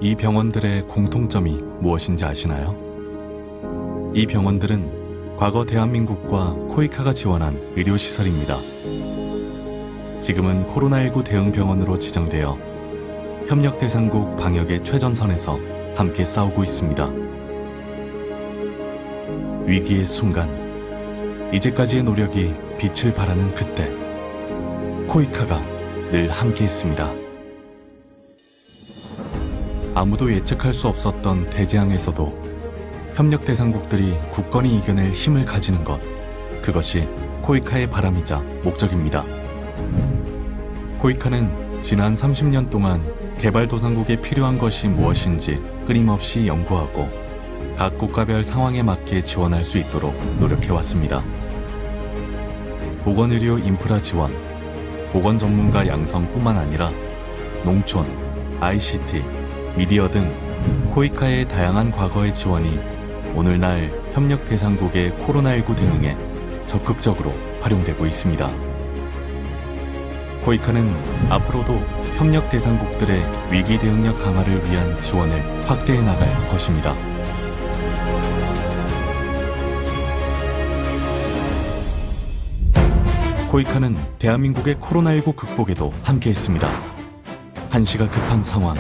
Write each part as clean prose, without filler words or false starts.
이 병원들의 공통점이 무엇인지 아시나요? 이 병원들은 과거 대한민국과 코이카가 지원한 의료시설입니다. 지금은 코로나19 대응 병원으로 지정되어 협력대상국 방역의 최전선에서 함께 싸우고 있습니다. 위기의 순간, 이제까지의 노력이 빛을 발하는 그때, 코이카가 늘 함께했습니다. 아무도 예측할 수 없었던 대재앙에서도 협력대상국들이 굳건히 이겨낼 힘을 가지는 것, 그것이 코이카의 바람이자 목적입니다. 코이카는 지난 30년 동안 개발도상국에 필요한 것이 무엇인지 끊임없이 연구하고 각 국가별 상황에 맞게 지원할 수 있도록 노력해왔습니다. 보건의료 인프라 지원, 보건 전문가 양성뿐만 아니라 농촌, ICT, 미디어 등 코이카의 다양한 과거의 지원이 오늘날 협력대상국의 코로나19 대응에 적극적으로 활용되고 있습니다. 코이카는 앞으로도 협력대상국들의 위기 대응력 강화를 위한 지원을 확대해 나갈 것입니다. 코이카는 대한민국의 코로나19 극복에도 함께했습니다. 한시가 급한 상황,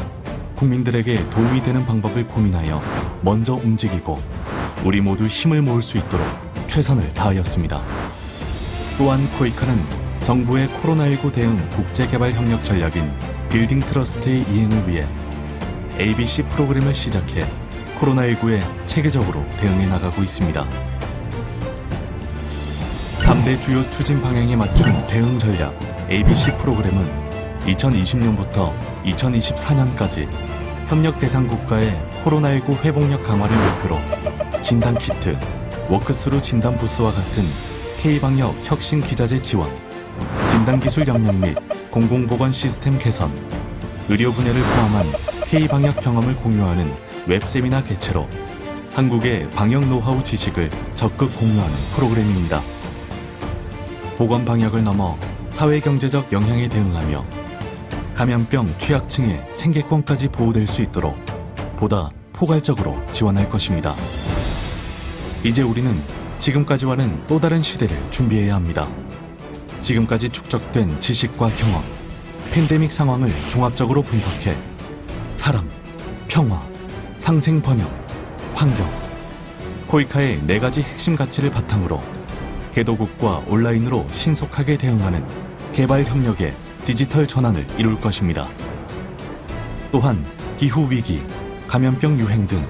국민들에게 도움이 되는 방법을 고민하여 먼저 움직이고 우리 모두 힘을 모을 수 있도록 최선을 다하였습니다. 또한 코이카는 정부의 코로나19 대응 국제개발협력 전략인 빌딩 트러스트의 이행을 위해 ABC 프로그램을 시작해 코로나19에 체계적으로 대응해 나가고 있습니다. 3대 주요 추진 방향에 맞춘 대응 전략 ABC 프로그램은 2020년부터 2024년까지 협력 대상 국가의 코로나19 회복력 강화를 목표로 진단키트, 워크스루 진단 부스와 같은 K방역 혁신 기자재 지원, 진단기술 역량 및 공공보건 시스템 개선, 의료 분야를 포함한 K방역 경험을 공유하는 웹세미나 개최로 한국의 방역 노하우 지식을 적극 공유하는 프로그램입니다. 보건 방역을 넘어 사회경제적 영향에 대응하며 감염병 취약층의 생계권까지 보호될 수 있도록 보다 포괄적으로 지원할 것입니다. 이제 우리는 지금까지와는 또 다른 시대를 준비해야 합니다. 지금까지 축적된 지식과 경험, 팬데믹 상황을 종합적으로 분석해 사람, 평화, 상생 번영, 환경, 코이카의 4가지 핵심 가치를 바탕으로 개도국과 온라인으로 신속하게 대응하는 개발 협력의 디지털 전환을 이룰 것입니다. 또한 기후위기, 감염병 유행 등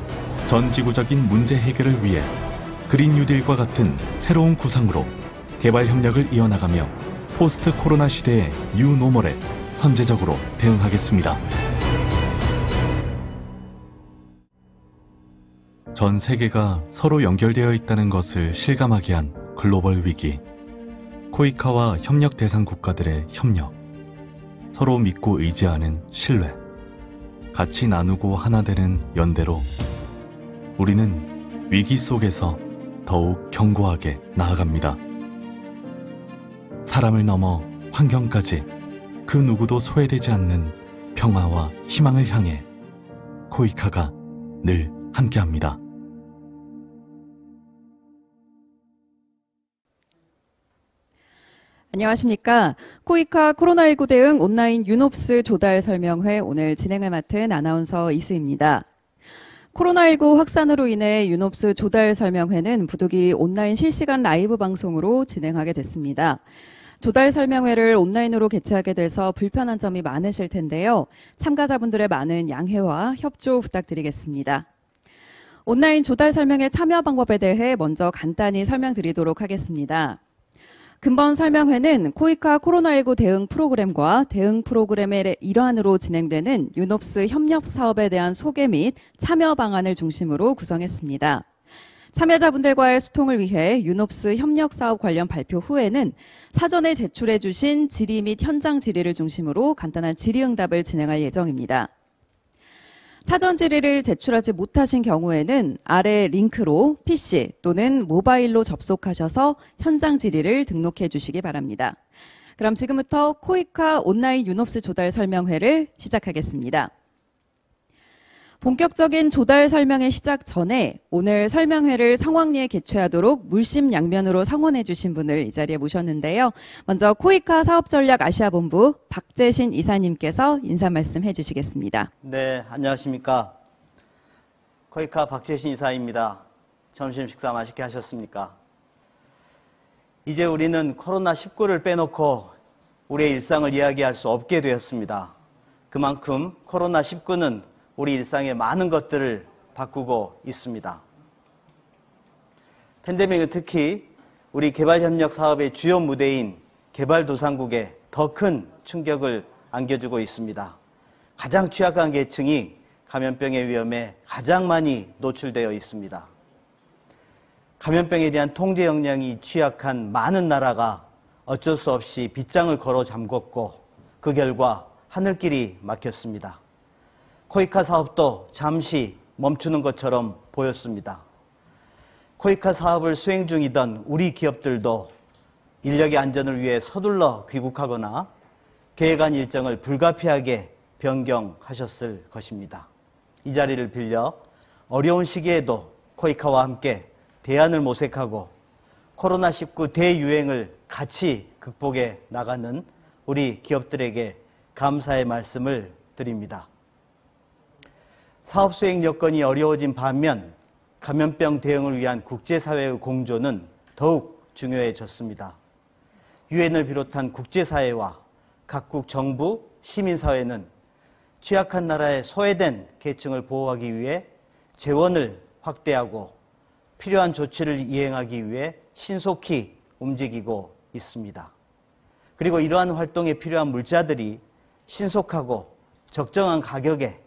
전 지구적인 문제 해결을 위해 그린 뉴딜과 같은 새로운 구상으로 개발 협력을 이어나가며 포스트 코로나 시대의 뉴노멀에 선제적으로 대응하겠습니다. 전 세계가 서로 연결되어 있다는 것을 실감하게 한 글로벌 위기, 코이카와 협력 대상 국가들의 협력, 서로 믿고 의지하는 신뢰, 같이 나누고 하나 되는 연대로 우리는 위기 속에서 더욱 견고하게 나아갑니다. 사람을 넘어 환경까지 그 누구도 소외되지 않는 평화와 희망을 향해 코이카가 늘 함께합니다. 안녕하십니까. 코이카 코로나19 대응 온라인 유놉스 조달 설명회 오늘 진행을 맡은 아나운서 이수입니다. 코로나19 확산으로 인해 유놉스 조달 설명회는 부득이 온라인 실시간 라이브 방송으로 진행하게 됐습니다. 조달 설명회를 온라인으로 개최하게 돼서 불편한 점이 많으실 텐데요. 참가자분들의 많은 양해와 협조 부탁드리겠습니다. 온라인 조달 설명회 참여 방법에 대해 먼저 간단히 설명드리도록 하겠습니다. 근본 설명회는 코이카 코로나19 대응 프로그램과 대응 프로그램의 일환으로 진행되는 유놉스 협력 사업에 대한 소개 및 참여 방안을 중심으로 구성했습니다. 참여자분들과의 소통을 위해 유놉스 협력 사업 관련 발표 후에는 사전에 제출해 주신 질의 및 현장 질의를 중심으로 간단한 질의응답을 진행할 예정입니다. 사전 질의를 제출하지 못하신 경우에는 아래 링크로 PC 또는 모바일로 접속하셔서 현장 질의를 등록해 주시기 바랍니다. 그럼 지금부터 코이카 온라인 유놉스 조달 설명회를 시작하겠습니다. 본격적인 조달 설명회 시작 전에 오늘 설명회를 상황리에 개최하도록 물심양면으로 성원해 주신 분을 이 자리에 모셨는데요. 먼저 코이카 사업전략 아시아본부 박재신 이사님께서 인사 말씀해 주시겠습니다. 네, 안녕하십니까. 코이카 박재신 이사입니다. 점심 식사 맛있게 하셨습니까? 이제 우리는 코로나19를 빼놓고 우리의 일상을 이야기할 수 없게 되었습니다. 그만큼 코로나19는 우리 일상의 많은 것들을 바꾸고 있습니다. 팬데믹은 특히 우리 개발협력 사업의 주요 무대인 개발도상국에 더 큰 충격을 안겨주고 있습니다. 가장 취약한 계층이 감염병의 위험에 가장 많이 노출되어 있습니다. 감염병에 대한 통제 역량이 취약한 많은 나라가 어쩔 수 없이 빗장을 걸어 잠궜고 그 결과 하늘길이 막혔습니다. 코이카 사업도 잠시 멈추는 것처럼 보였습니다. 코이카 사업을 수행 중이던 우리 기업들도 인력의 안전을 위해 서둘러 귀국하거나 계획한 일정을 불가피하게 변경하셨을 것입니다. 이 자리를 빌려 어려운 시기에도 코이카와 함께 대안을 모색하고 코로나19 대유행을 같이 극복해 나가는 우리 기업들에게 감사의 말씀을 드립니다. 사업 수행 여건이 어려워진 반면 감염병 대응을 위한 국제사회의 공조는 더욱 중요해졌습니다. 유엔을 비롯한 국제사회와 각국 정부, 시민사회는 취약한 나라의 소외된 계층을 보호하기 위해 재원을 확대하고 필요한 조치를 이행하기 위해 신속히 움직이고 있습니다. 그리고 이러한 활동에 필요한 물자들이 신속하고 적정한 가격에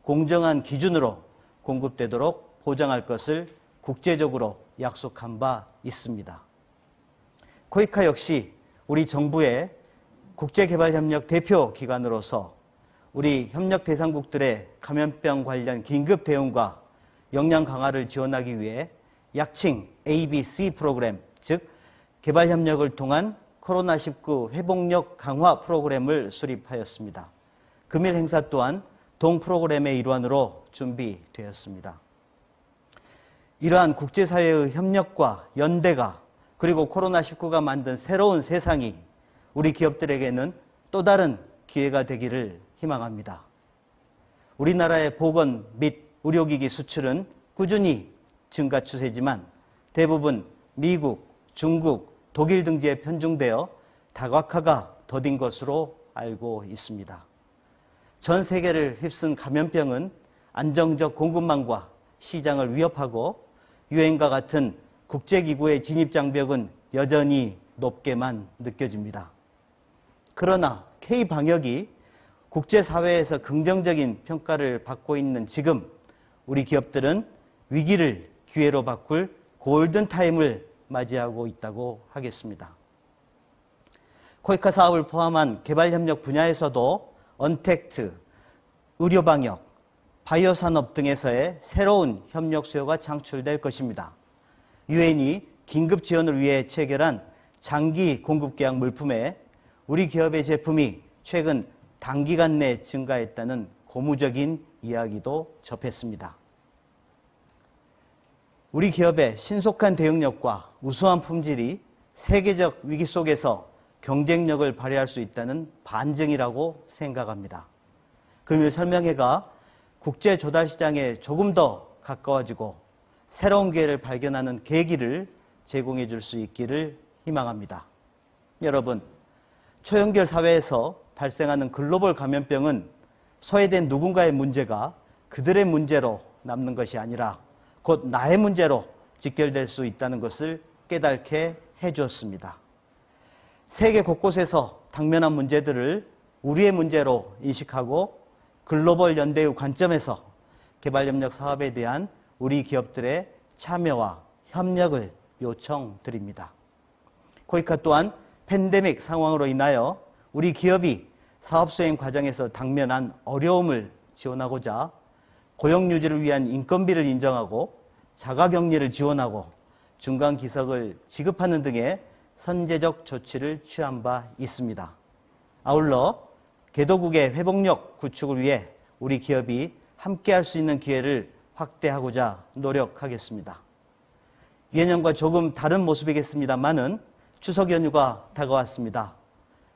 공정한 기준으로 공급되도록 보장할 것을 국제적으로 약속한 바 있습니다. 코이카 역시 우리 정부의 국제개발협력 대표 기관으로서 우리 협력 대상국들의 감염병 관련 긴급 대응과 역량 강화를 지원하기 위해 약칭 ABC 프로그램, 즉 개발협력을 통한 코로나19 회복력 강화 프로그램을 수립하였습니다. 금일 행사 또한 동 프로그램의 일환으로 준비되었습니다. 이러한 국제사회의 협력과 연대가 그리고 코로나19가 만든 새로운 세상이 우리 기업들에게는 또 다른 기회가 되기를 희망합니다. 우리나라의 보건 및 의료기기 수출은 꾸준히 증가 추세지만 대부분 미국, 중국, 독일 등지에 편중되어 다각화가 더딘 것으로 알고 있습니다. 전 세계를 휩쓴 감염병은 안정적 공급망과 시장을 위협하고 유엔과 같은 국제기구의 진입장벽은 여전히 높게만 느껴집니다. 그러나 K방역이 국제사회에서 긍정적인 평가를 받고 있는 지금 우리 기업들은 위기를 기회로 바꿀 골든타임을 맞이하고 있다고 하겠습니다. 코이카 사업을 포함한 개발협력 분야에서도 언택트, 의료방역, 바이오산업 등에서의 새로운 협력 수요가 창출될 것입니다. 유엔이 긴급 지원을 위해 체결한 장기 공급계약 물품에 우리 기업의 제품이 최근 단기간 내 증가했다는 고무적인 이야기도 접했습니다. 우리 기업의 신속한 대응력과 우수한 품질이 세계적 위기 속에서 경쟁력을 발휘할 수 있다는 반증이라고 생각합니다. 금일 설명회가 국제 조달 시장에 조금 더 가까워지고 새로운 기회를 발견하는 계기를 제공해 줄 수 있기를 희망합니다. 여러분, 초연결 사회에서 발생하는 글로벌 감염병은 소외된 누군가의 문제가 그들의 문제로 남는 것이 아니라 곧 나의 문제로 직결될 수 있다는 것을 깨닫게 해주었습니다. 세계 곳곳에서 당면한 문제들을 우리의 문제로 인식하고 글로벌 연대의 관점에서 개발협력 사업에 대한 우리 기업들의 참여와 협력을 요청드립니다. 코이카 또한 팬데믹 상황으로 인하여 우리 기업이 사업 수행 과정에서 당면한 어려움을 지원하고자 고용 유지를 위한 인건비를 인정하고 자가격리를 지원하고 중간 기석을 지급하는 등의 선제적 조치를 취한 바 있습니다. 아울러 개도국의 회복력 구축을 위해 우리 기업이 함께할 수 있는 기회를 확대하고자 노력하겠습니다. 예년과 조금 다른 모습이겠습니다만은 추석 연휴가 다가왔습니다.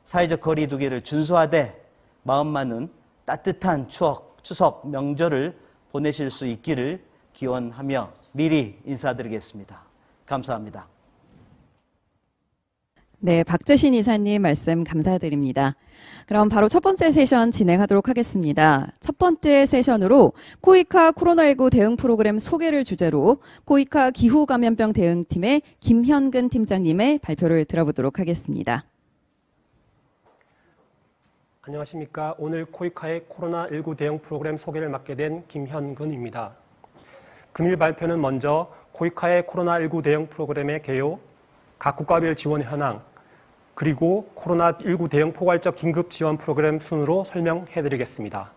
사회적 거리 두기를 준수하되 마음만은 따뜻한 추석 명절을 보내실 수 있기를 기원하며 미리 인사드리겠습니다. 감사합니다. 네, 박재신 이사님 말씀 감사드립니다. 그럼 바로 첫 번째 세션 진행하도록 하겠습니다. 첫 번째 세션으로 코이카 코로나19 대응 프로그램 소개를 주제로 코이카 기후감염병 대응팀의 김현근 팀장님의 발표를 들어보도록 하겠습니다. 안녕하십니까. 오늘 코이카의 코로나19 대응 프로그램 소개를 맡게 된 김현근입니다. 금일 발표는 먼저 코이카의 코로나19 대응 프로그램의 개요, 각 국가별 지원 현황, 그리고 코로나19 대응 포괄적 긴급 지원 프로그램 순으로 설명해드리겠습니다.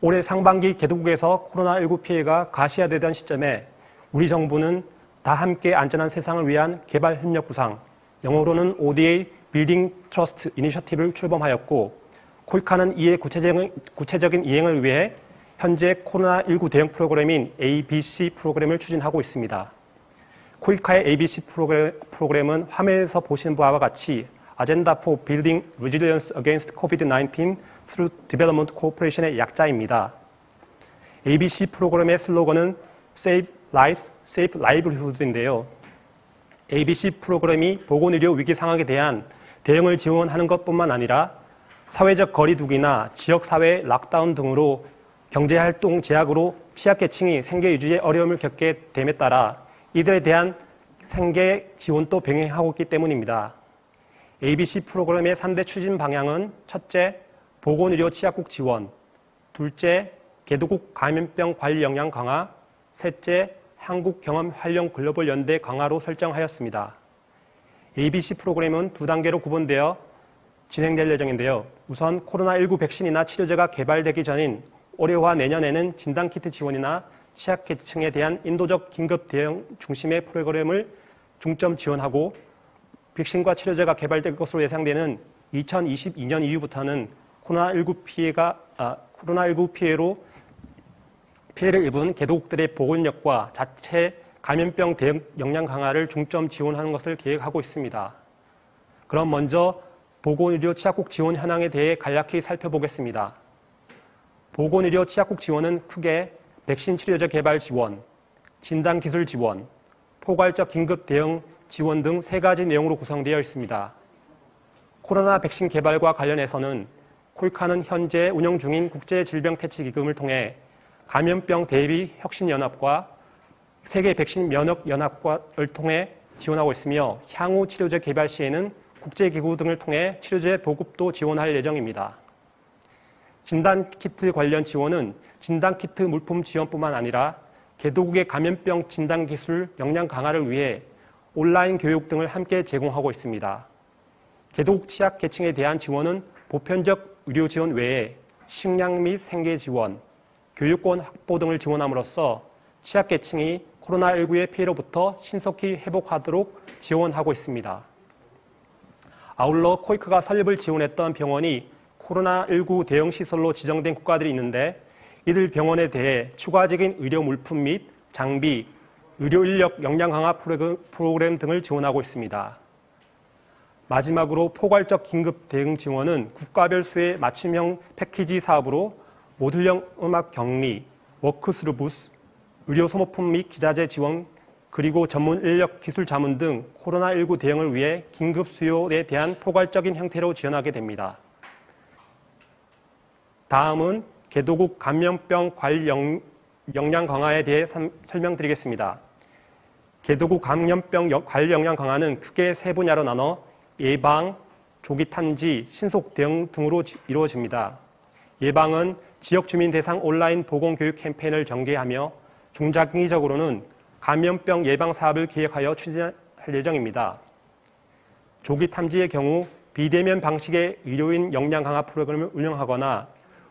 올해 상반기 개도국에서 코로나19 피해가 가시화되던 시점에 우리 정부는 다 함께 안전한 세상을 위한 개발 협력 구상, 영어로는 ODA Building Trust 이니셔티브를 출범하였고, 코이카는 이에 구체적인 이행을 위해 현재 코로나19 대응 프로그램인 ABC 프로그램을 추진하고 있습니다. 코이카의 ABC 프로그램은 화면에서 보시는 바와 같이 Agenda for Building Resilience Against COVID-19 Through Development Cooperation의 약자입니다. ABC 프로그램의 슬로건은 Save Lives, Save Livelihood인데요. ABC 프로그램이 보건의료 위기 상황에 대한 대응을 지원하는 것뿐만 아니라 사회적 거리 두기나 지역사회 락다운 등으로 경제활동 제약으로 취약계층이 생계 유지에 어려움을 겪게 됨에 따라 이들에 대한 생계 지원도 병행하고 있기 때문입니다. ABC 프로그램의 3대 추진 방향은 첫째, 보건의료 취약국 지원, 둘째, 개도국 감염병 관리 역량 강화, 셋째, 한국 경험 활용 글로벌 연대 강화로 설정하였습니다. ABC 프로그램은 두 단계로 구분되어 진행될 예정인데요. 우선 코로나19 백신이나 치료제가 개발되기 전인 올해와 내년에는 진단키트 지원이나 취약계층에 대한 인도적 긴급 대응 중심의 프로그램을 중점 지원하고, 백신과 치료제가 개발될 것으로 예상되는 2022년 이후부터는 코로나19 피해로 피해를 입은 개도국들의 보건력과 자체 감염병 대응 역량 강화를 중점 지원하는 것을 계획하고 있습니다. 그럼 먼저 보건의료 취약국 지원 현황에 대해 간략히 살펴보겠습니다. 보건의료 취약국 지원은 크게 백신 치료제 개발 지원, 진단기술 지원, 포괄적 긴급 대응 지원 등 세 가지 내용으로 구성되어 있습니다. 코로나 백신 개발과 관련해서는 코이카는 현재 운영 중인 국제질병퇴치기금을 통해 감염병 대비 혁신연합과 세계 백신 면역연합을 통해 지원하고 있으며, 향후 치료제 개발 시에는 국제기구 등을 통해 치료제 보급도 지원할 예정입니다. 진단키트 관련 지원은 진단키트 물품 지원뿐만 아니라 개도국의 감염병 진단기술 역량 강화를 위해 온라인 교육 등을 함께 제공하고 있습니다. 개도국 취약계층에 대한 지원은 보편적 의료 지원 외에 식량 및 생계 지원, 교육권 확보 등을 지원함으로써 취약계층이 코로나19의 피해로부터 신속히 회복하도록 지원하고 있습니다. 아울러 코이카가 설립을 지원했던 병원이 코로나19 대응 시설로 지정된 국가들이 있는데, 이들 병원에 대해 추가적인 의료 물품 및 장비, 의료 인력 역량 강화 프로그램 등을 지원하고 있습니다. 마지막으로 포괄적 긴급 대응 지원은 국가별 수의 맞춤형 패키지 사업으로 모듈형 음악 격리, 워크스루 부스, 의료 소모품 및 기자재 지원, 그리고 전문 인력 기술 자문 등 코로나19 대응을 위해 긴급 수요에 대한 포괄적인 형태로 지원하게 됩니다. 다음은 개도국 감염병 관리 역량 강화에 대해 설명드리겠습니다. 개도국 감염병 관리 역량 강화는 크게 세 분야로 나눠 예방, 조기 탐지, 신속 대응 등으로 이루어집니다. 예방은 지역 주민 대상 온라인 보건교육 캠페인을 전개하며, 중장기적으로는 감염병 예방 사업을 기획하여 추진할 예정입니다. 조기 탐지의 경우 비대면 방식의 의료인 역량 강화 프로그램을 운영하거나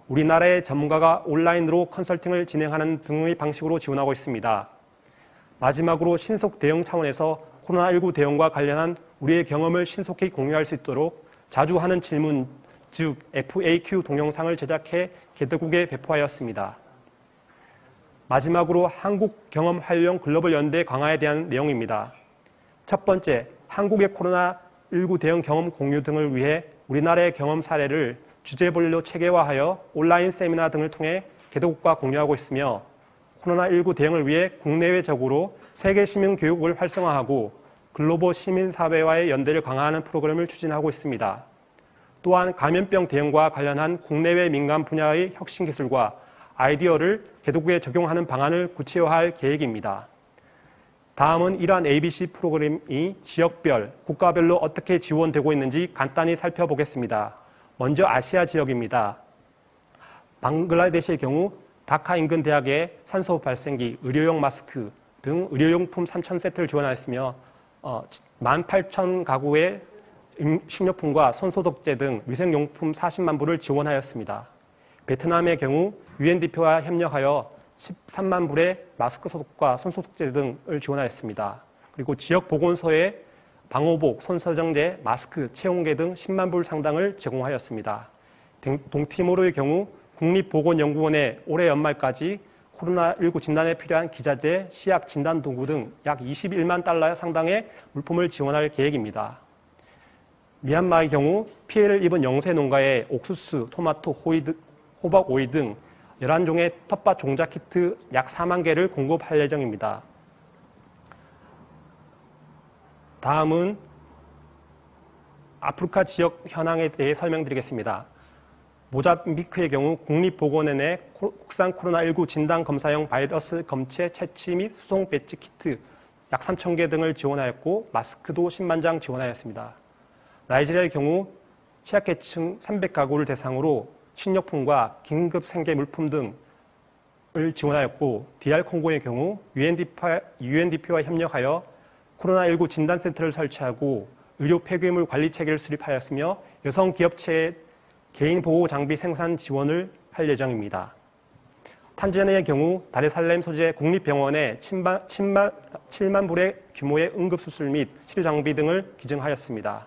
우리나라의 전문가가 온라인으로 컨설팅을 진행하는 등의 방식으로 지원하고 있습니다. 마지막으로 신속 대응 차원에서 코로나19 대응과 관련한 우리의 경험을 신속히 공유할 수 있도록 자주 하는 질문, 즉 FAQ 동영상을 제작해 개도국에 배포하였습니다. 마지막으로 한국 경험 활용 글로벌 연대 강화에 대한 내용입니다. 첫 번째, 한국의 코로나19 대응 경험 공유 등을 위해 우리나라의 경험 사례를 주제별로 체계화하여 온라인 세미나 등을 통해 개도국과 공유하고 있으며 코로나19 대응을 위해 국내외적으로 세계 시민 교육을 활성화하고 글로벌 시민사회와의 연대를 강화하는 프로그램을 추진하고 있습니다. 또한 감염병 대응과 관련한 국내외 민간 분야의 혁신 기술과 아이디어를 개도국에 적용하는 방안을 구체화할 계획입니다. 다음은 이러한 ABC 프로그램이 지역별, 국가별로 어떻게 지원되고 있는지 간단히 살펴보겠습니다. 먼저 아시아 지역입니다. 방글라데시의 경우 다카 인근 대학에 산소호흡 발생기, 의료용 마스크 등 의료용품 3,000세트를 지원하였으며 18,000가구의 식료품과 손소독제 등 위생용품 40만 부를 지원하였습니다. 베트남의 경우 UNDP와 협력하여 13만 불의 마스크 소독과 손소독제 등을 지원하였습니다. 그리고 지역 보건소에 방호복, 손소정제, 마스크, 체온계 등 10만 불 상당을 제공하였습니다. 동티모르의 경우 국립보건연구원에 올해 연말까지 코로나19 진단에 필요한 기자재, 시약, 진단도구 등 약 21만 달러 상당의 물품을 지원할 계획입니다. 미얀마의 경우 피해를 입은 영세 농가에 옥수수, 토마토, 호박, 오이 등 11종의 텃밭 종자 키트 약 4만 개를 공급할 예정입니다. 다음은 아프리카 지역 현황에 대해 설명드리겠습니다. 모자비크의 경우 국립보건원에 국산 코로나19 진단검사용 바이러스 검체 채취 및 수송 배치 키트 약 3,000개 등을 지원하였고 마스크도 10만 장 지원하였습니다. 나이지리아의 경우 취약계층 300가구를 대상으로 식료품과 긴급 생계 물품 등을 지원하였고 DR 콩고의 경우 UNDP와 협력하여 코로나19 진단센터를 설치하고 의료 폐기물 관리 체계를 수립하였으며 여성 기업체의 개인 보호 장비 생산 지원을 할 예정입니다. 탄자니아의 경우 다레살렘 소재 국립병원에 7만 불의 규모의 응급수술 및 치료 장비 등을 기증하였습니다.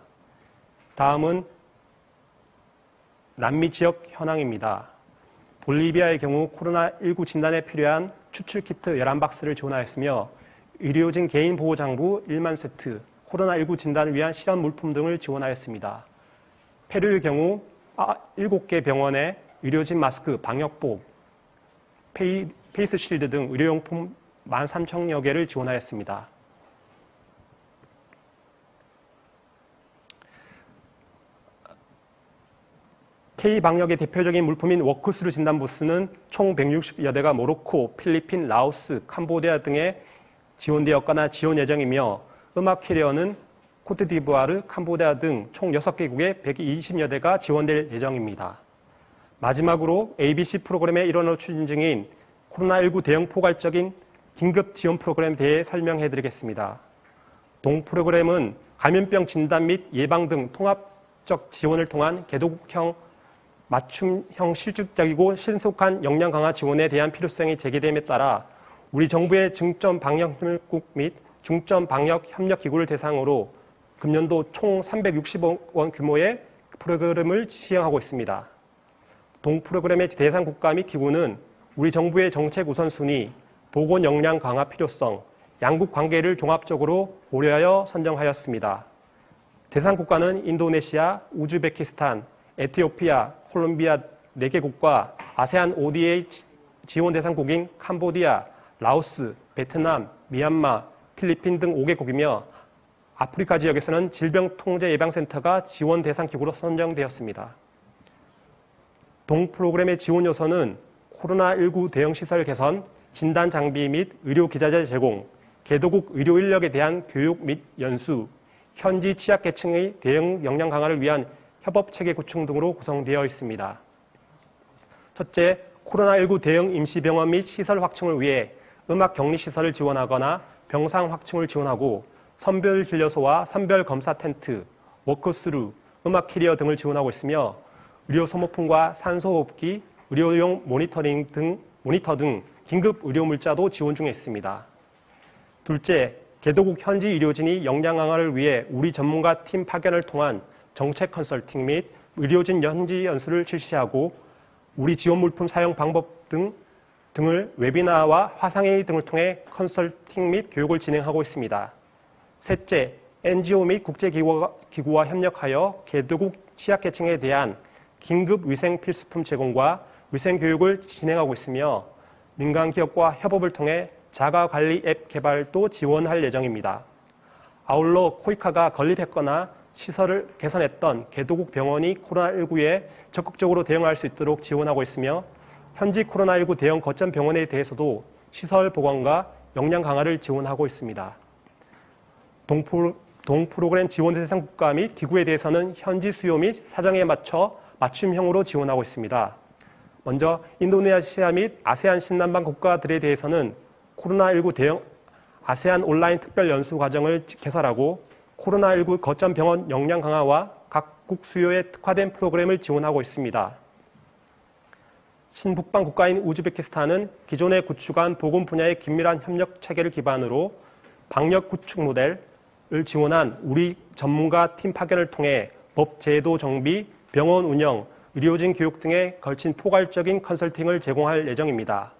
다음은 남미 지역 현황입니다. 볼리비아의 경우 코로나19 진단에 필요한 추출키트 11박스를 지원하였으며 의료진 개인 보호장구 1만 세트, 코로나19 진단을 위한 실험 물품 등을 지원하였습니다. 페루의 경우 7개 병원에 의료진 마스크, 방역복, 페이스 실드 등 의료용품 13,000여 개를 지원하였습니다. K방역의 대표적인 물품인 워크스루 진단부스는 총 160여 대가 모로코, 필리핀, 라오스, 캄보디아 등에 지원되었거나 지원 예정이며 음악 캐리어는 코트디부아르, 캄보디아 등 총 6개국에 120여 대가 지원될 예정입니다. 마지막으로 ABC 프로그램의 일원으로 추진 중인 코로나19 대응 포괄적인 긴급 지원 프로그램에 대해 설명해 드리겠습니다. 동 프로그램은 감염병 진단 및 예방 등 통합적 지원을 통한 개도국형 맞춤형 실질적이고 신속한 역량 강화 지원에 대한 필요성이 제기됨에 따라 우리 정부의 중점 방역 협력국 및 중점 방역 협력 기구를 대상으로 금년도 총 360억 원 규모의 프로그램을 시행하고 있습니다. 동 프로그램의 대상 국가 및 기구는 우리 정부의 정책 우선순위, 보건 역량 강화 필요성, 양국 관계를 종합적으로 고려하여 선정하였습니다. 대상 국가는 인도네시아, 우즈베키스탄, 에티오피아, 콜롬비아 4개국과 아세안 ODA 지원 대상국인 캄보디아, 라오스, 베트남, 미얀마, 필리핀 등 5개국이며 아프리카 지역에서는 질병통제예방센터가 지원 대상 기구로 선정되었습니다. 동 프로그램의 지원 요소는 코로나19 대응 시설 개선, 진단 장비 및 의료 기자재 제공, 개도국 의료 인력에 대한 교육 및 연수, 현지 취약계층의 대응 역량 강화를 위한 협업체계 구축 등으로 구성되어 있습니다. 첫째, 코로나19 대응 임시병원 및 시설 확충을 위해 음악격리시설을 지원하거나 병상 확충을 지원하고 선별진료소와 선별검사 텐트, 워크스루, 음악 캐리어 등을 지원하고 있으며 의료 소모품과 산소호흡기, 의료용 모니터 등 긴급 의료 물자도 지원 중에 있습니다. 둘째, 개도국 현지 의료진이 역량 강화를 위해 우리 전문가 팀 파견을 통한 정책 컨설팅 및 의료진 현지 연수를 실시하고 우리 지원 물품 사용 방법 등 등을 웨비나와 화상회의 등을 통해 컨설팅 및 교육을 진행하고 있습니다. 셋째, NGO 및 국제기구와 협력하여 개도국 취약계층에 대한 긴급 위생 필수품 제공과 위생 교육을 진행하고 있으며 민간 기업과 협업을 통해 자가관리 앱 개발도 지원할 예정입니다. 아울러 코이카가 건립했거나 시설을 개선했던 개도국 병원이 코로나19에 적극적으로 대응할 수 있도록 지원하고 있으며 현지 코로나19 대형 거점 병원에 대해서도 시설 보강과 역량 강화를 지원하고 있습니다. 동프로그램 지원 대상 국가 및 기구에 대해서는 현지 수요 및 사정에 맞춰 맞춤형으로 지원하고 있습니다. 먼저 인도네시아 및 아세안 신남방 국가들에 대해서는 코로나19 대응 아세안 온라인 특별 연수 과정을 개설하고 코로나19 거점 병원 역량 강화와 각국 수요에 특화된 프로그램을 지원하고 있습니다. 신북방 국가인 우즈베키스탄은 기존에 구축한 보건 분야의 긴밀한 협력 체계를 기반으로 방역 구축 모델을 지원한 우리 전문가 팀 파견을 통해 법 제도 정비, 병원 운영, 의료진 교육 등에 걸친 포괄적인 컨설팅을 제공할 예정입니다.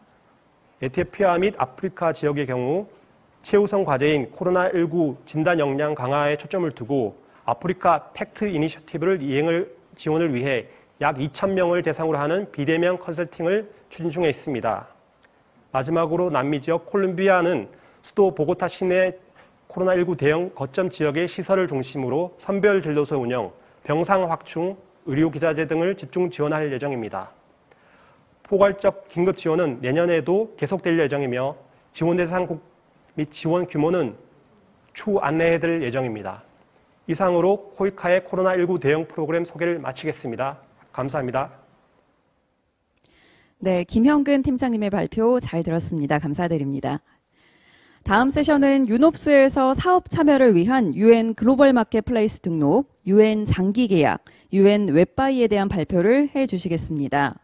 에티오피아 및 아프리카 지역의 경우 최우선 과제인 코로나19 진단 역량 강화에 초점을 두고 아프리카 팩트 이니셔티브를 지원을 위해 약 2,000명을 대상으로 하는 비대면 컨설팅을 추진 중에 있습니다. 마지막으로 남미 지역 콜롬비아는 수도 보고타 시내 코로나19 대형 거점 지역의 시설을 중심으로 선별 진료소 운영, 병상 확충, 의료기자재 등을 집중 지원할 예정입니다. 포괄적 긴급 지원은 내년에도 계속될 예정이며 지원 대상국 및 지원 규모는 추후 안내해드릴 예정입니다. 이상으로 코이카의 코로나19 대응 프로그램 소개를 마치겠습니다. 감사합니다. 네, 김형근 팀장님의 발표 잘 들었습니다. 감사드립니다. 다음 세션은 유놉스에서 사업 참여를 위한 UN 글로벌 마켓플레이스 등록, UN 장기 계약, UN 웹바이에 대한 발표를 해 주시겠습니다.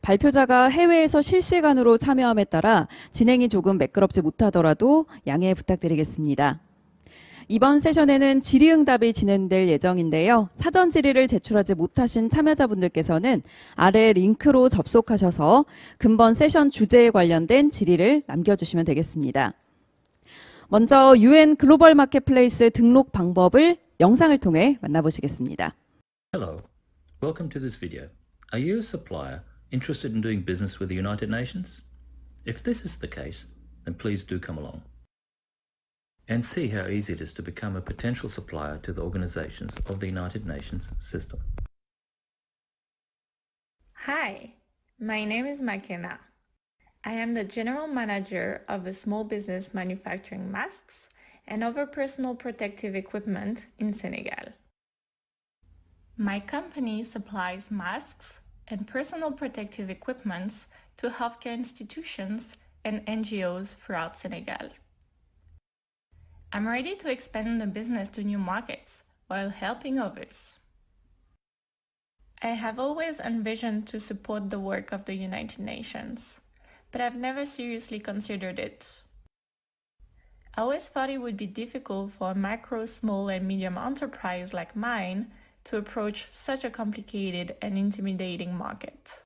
발표자가 해외에서 실시간으로 참여함에 따라 진행이 조금 매끄럽지 못하더라도 양해 부탁드리겠습니다. 이번 세션에는 질의응답이 진행될 예정인데요. 사전 질의를 제출하지 못하신 참여자분들께서는 아래 링크로 접속하셔서 근본 세션 주제에 관련된 질의를 남겨주시면 되겠습니다. 먼저 UN 글로벌 마켓플레이스 등록 방법을 영상을 통해 만나보시겠습니다. Hello, welcome to this video. Are you a supplier interested in doing business with the United Nations? If this is the case, then please do come along and see how easy it is to become a potential supplier to the organizations of the United Nations system. Hi, my name is Makena. I am the general manager of a small business manufacturing masks and other personal protective equipment in Senegal. My company supplies masks and personal protective equipment to healthcare institutions and NGOs throughout Senegal. I'm ready to expand the business to new markets while helping others. I have always envisioned to support the work of the United Nations, but I've never seriously considered it. I always thought it would be difficult for a micro, small and medium enterprise like mine to approach such a complicated and intimidating market.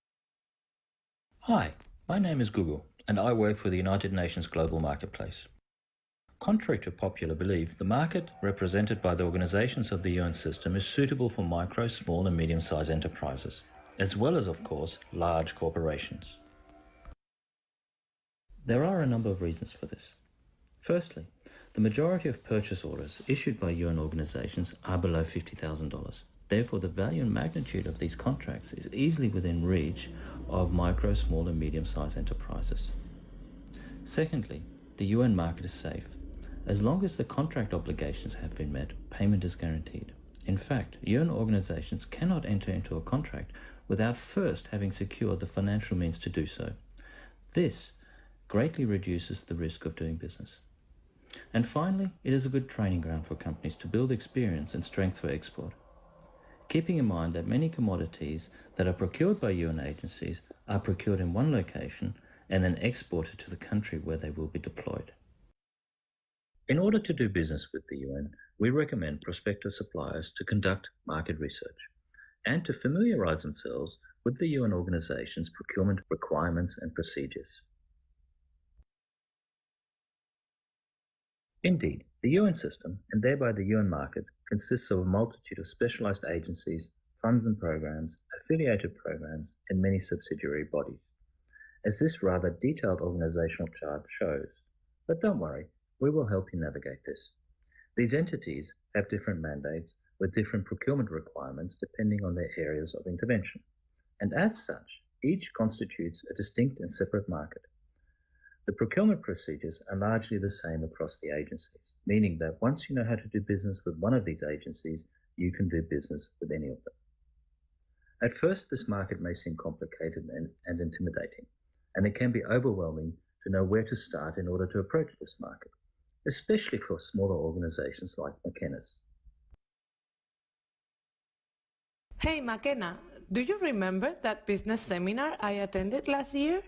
Hi, my name is Google and I work for the United Nations Global Marketplace. Contrary to popular belief, the market represented by the organizations of the UN system is suitable for micro, small and medium-sized enterprises, as well as, of course, large corporations. There are a number of reasons for this. Firstly, the majority of purchase orders issued by UN organizations are below $50,000. Therefore, the value and magnitude of these contracts is easily within reach of micro, small and medium-sized enterprises. Secondly, the UN market is safe. As long as the contract obligations have been met, payment is guaranteed. In fact, UN organizations cannot enter into a contract without first having secured the financial means to do so. This greatly reduces the risk of doing business. And finally, it is a good training ground for companies to build experience and strength for export. Keeping in mind that many commodities that are procured by UN agencies are procured in one location and then exported to the country where they will be deployed. In order to do business with the UN, we recommend prospective suppliers to conduct market research and to familiarize themselves with the UN organization's procurement requirements and procedures. Indeed, the UN system, and thereby the UN market, consists of a multitude of specialized agencies, funds and programs, affiliated programs, and many subsidiary bodies, as this rather detailed organizational chart shows. But don't worry, we will help you navigate this. These entities have different mandates with different procurement requirements depending on their areas of intervention, and as such, each constitutes a distinct and separate market. The procurement procedures are largely the same across the agencies, meaning that once you know how to do business with one of these agencies, you can do business with any of them. At first, this market may seem complicated and intimidating, and it can be overwhelming to know where to start in order to approach this market, especially for smaller organizations like McKenna's. Hey McKenna, do you remember that business seminar I attended last year?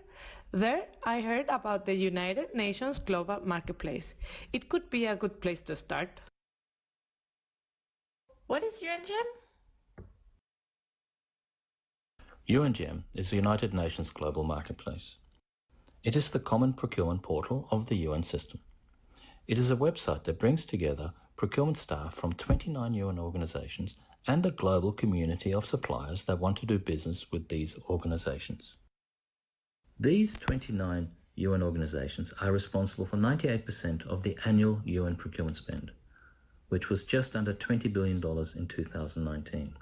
There, I heard about the United Nations Global Marketplace. It could be a good place to start. What is UNGM? UNGM is the United Nations Global Marketplace. It is the common procurement portal of the UN system. It is a website that brings together procurement staff from 29 UN organizations and the global community of suppliers that want to do business with these organizations. These 29 UN organizations are responsible for 98% of the annual UN procurement spend, which was just under $20 billion in 2019.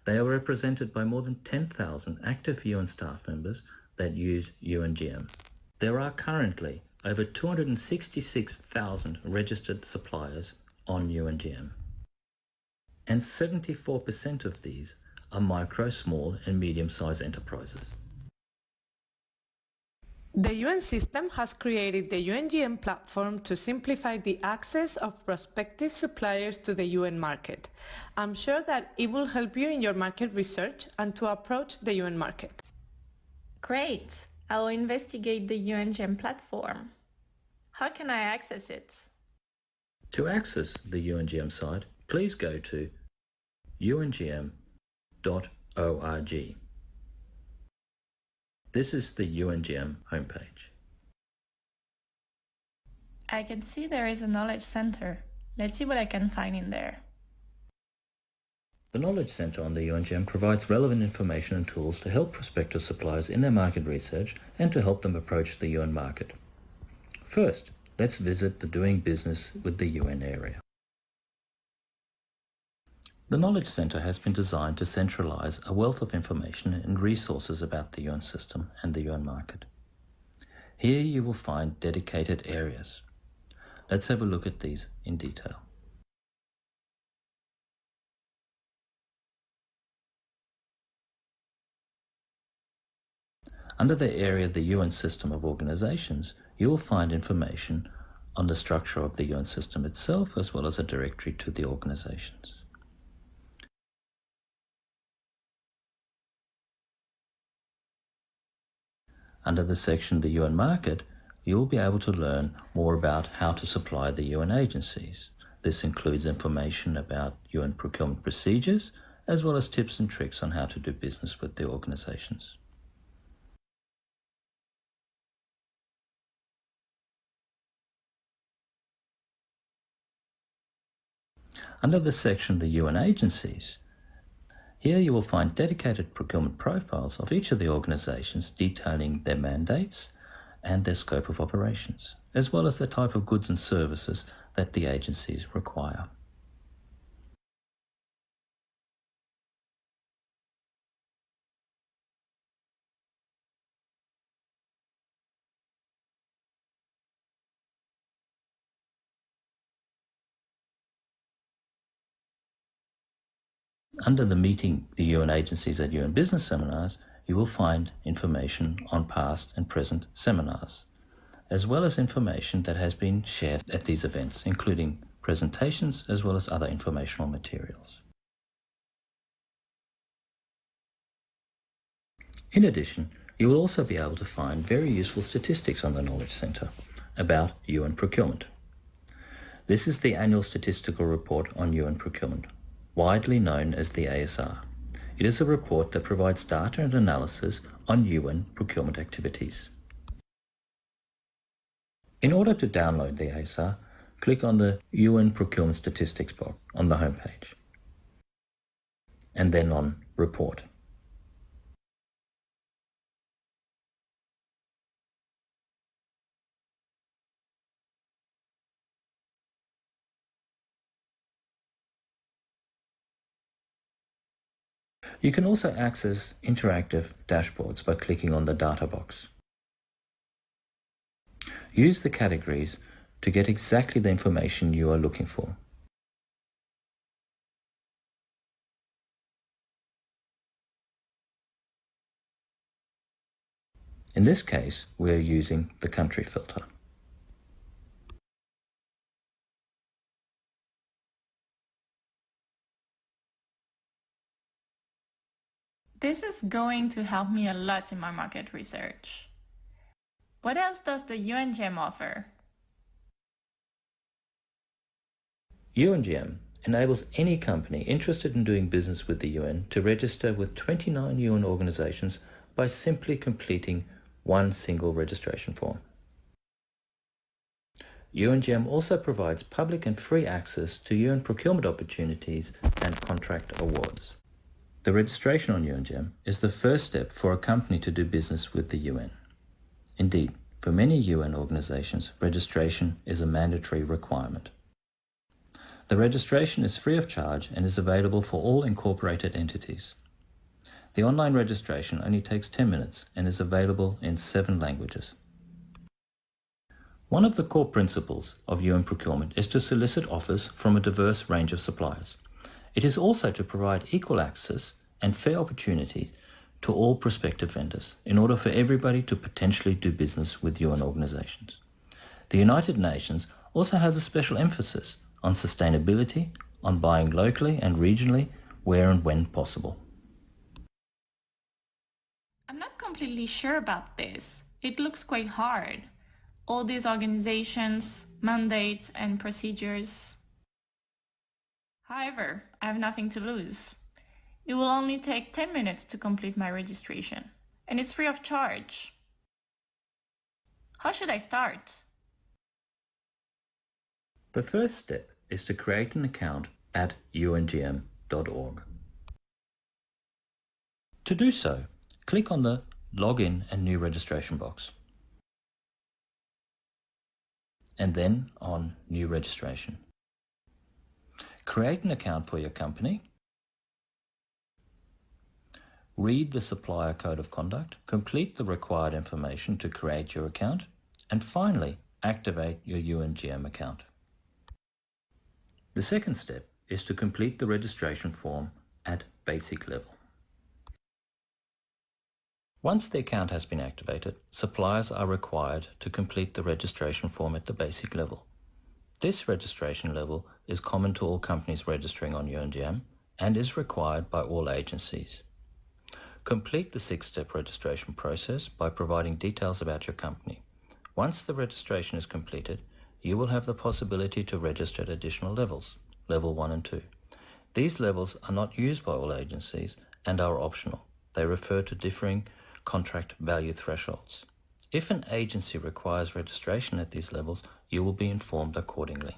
They are represented by more than 10,000 active UN staff members that use UNGM. There are currently over 266,000 registered suppliers on UNGM. And 74% of these are micro, small and medium-sized enterprises. The UN system has created the UNGM platform to simplify the access of prospective suppliers to the UN market. I'm sure that it will help you in your market research and to approach the UN market. Great! I will investigate the UNGM platform. How can I access it? To access the UNGM site, please go to ungm.org. This is the UNGM homepage. I can see there is a knowledge center. Let's see what I can find in there. The Knowledge Center on the UNGM provides relevant information and tools to help prospective suppliers in their market research and to help them approach the UN market. First, let's visit the Doing Business with the UN area. The Knowledge Center has been designed to centralize a wealth of information and resources about the UN system and the UN market. Here you will find dedicated areas. Let's have a look at these in detail. Under the area the UN system of organizations, you will find information on the structure of the UN system itself, as well as a directory to the organizations. Under the section The UN Market, you will be able to learn more about how to supply the UN agencies. This includes information about UN procurement procedures, as well as tips and tricks on how to do business with the organizations. Under the section The UN Agencies, here you will find dedicated procurement profiles of each of the organizations detailing their mandates and their scope of operations, as well as the type of goods and services that the agencies require. Under the Meeting the UN Agencies at UN Business Seminars, you will find information on past and present seminars, as well as information that has been shared at these events, including presentations as well as other informational materials. In addition, you will also be able to find very useful statistics on the Knowledge Center about UN procurement. This is the annual statistical report on UN procurement, widely known as the ASR. It is a report that provides data and analysis on UN procurement activities. In order to download the ASR, click on the UN Procurement Statistics box on the homepage, and then on Report. You can also access interactive dashboards by clicking on the data box. Use the categories to get exactly the information you are looking for. In this case, we are using the country filter. This is going to help me a lot in my market research. What else does the UNGM offer? UNGM enables any company interested in doing business with the UN to register with 29 UN organizations by simply completing one single registration form. UNGM also provides public and free access to UN procurement opportunities and contract awards. The registration on UNGM is the first step for a company to do business with the UN. Indeed, for many UN organizations, registration is a mandatory requirement. The registration is free of charge and is available for all incorporated entities. The online registration only takes 10 minutes and is available in 7 languages. One of the core principles of UN procurement is to solicit offers from a diverse range of suppliers. It is also to provide equal access and fair opportunities to all prospective vendors in order for everybody to potentially do business with UN organizations. The United Nations also has a special emphasis on sustainability, on buying locally and regionally where and when possible. I'm not completely sure about this. It looks quite hard. All these organizations, mandates, and procedures. However, I have nothing to lose. It will only take 10 minutes to complete my registration, and it's free of charge. How should I start? The first step is to create an account at ungm.org. To do so, click on the Login and New Registration box, and then on New Registration. Create an account for your company. Read the supplier code of conduct, complete the required information to create your account, and finally activate your UNGM account. The second step is to complete the registration form at basic level. Once the account has been activated, suppliers are required to complete the registration form at the basic level. This registration level is common to all companies registering on UNGM and is required by all agencies. Complete the 6-step registration process by providing details about your company. Once the registration is completed, you will have the possibility to register at additional levels, level 1 and 2. These levels are not used by all agencies and are optional. They refer to differing contract value thresholds. If an agency requires registration at these levels, you will be informed accordingly.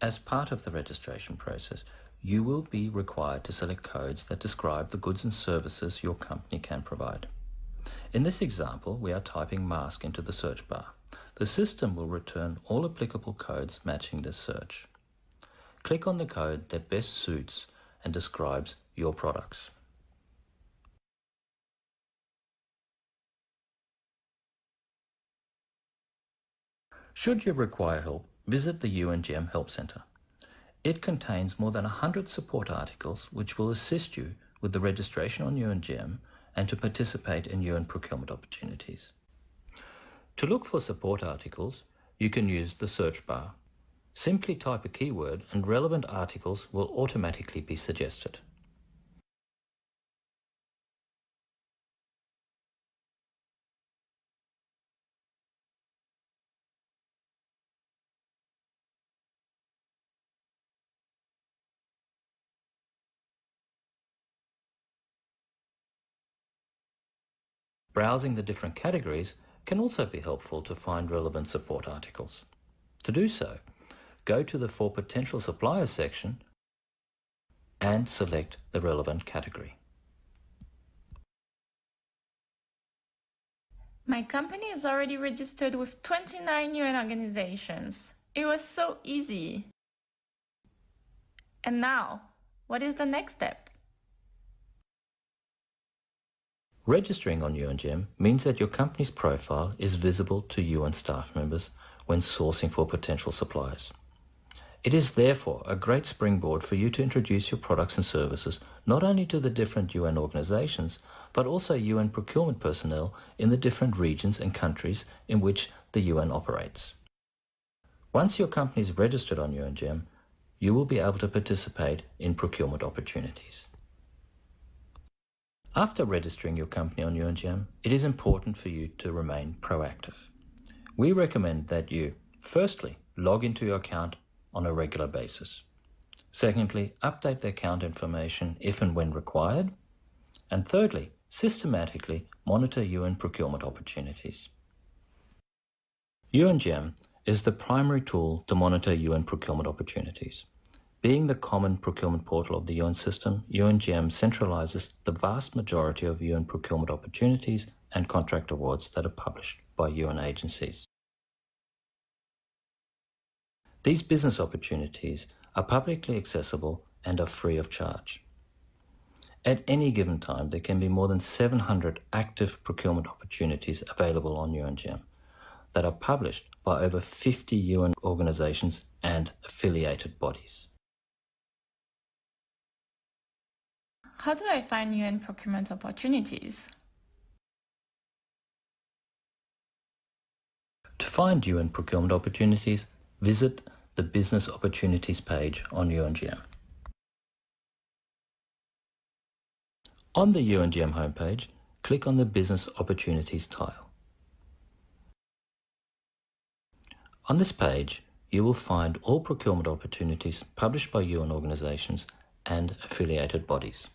As part of the registration process, you will be required to select codes that describe the goods and services your company can provide. In this example, we are typing mask into the search bar. The system will return all applicable codes matching this search. Click on the code that best suits and describes your products. Should you require help, visit the UNGM Help Center. It contains more than 100 support articles which will assist you with the registration on UNGM and to participate in UN procurement opportunities. To look for support articles, you can use the search bar. Simply type a keyword and relevant articles will automatically be suggested. Browsing the different categories can also be helpful to find relevant support articles. To do so, go to the For Potential Suppliers section and select the relevant category. My company is already registered with 29 UN organizations. It was so easy. And now, what is the next step? Registering on UNGEM means that your company's profile is visible to UN staff members when sourcing for potential suppliers. It is therefore a great springboard for you to introduce your products and services not only to the different UN organizations, but also UN procurement personnel in the different regions and countries in which the UN operates. Once your company is registered on UNGEM, you will be able to participate in procurement opportunities. After registering your company on UNGEM, it is important for you to remain proactive. We recommend that you, firstly, log into your account on a regular basis. Secondly, update the account information if and when required. And thirdly, systematically monitor UN procurement opportunities. UNGEM is the primary tool to monitor UN procurement opportunities. Being the common procurement portal of the UN system, UNGEM centralizes the vast majority of UN procurement opportunities and contract awards that are published by UN agencies. These business opportunities are publicly accessible and are free of charge. At any given time, there can be more than 700 active procurement opportunities available on UNGEM that are published by over 50 UN organizations and affiliated bodies. How do I find UN procurement opportunities? To find UN procurement opportunities, visit the Business Opportunities page on UNGEM. On the UNGEM homepage, click on the Business Opportunities tile. On this page, you will find all procurement opportunities published by UN organizations and affiliated bodies.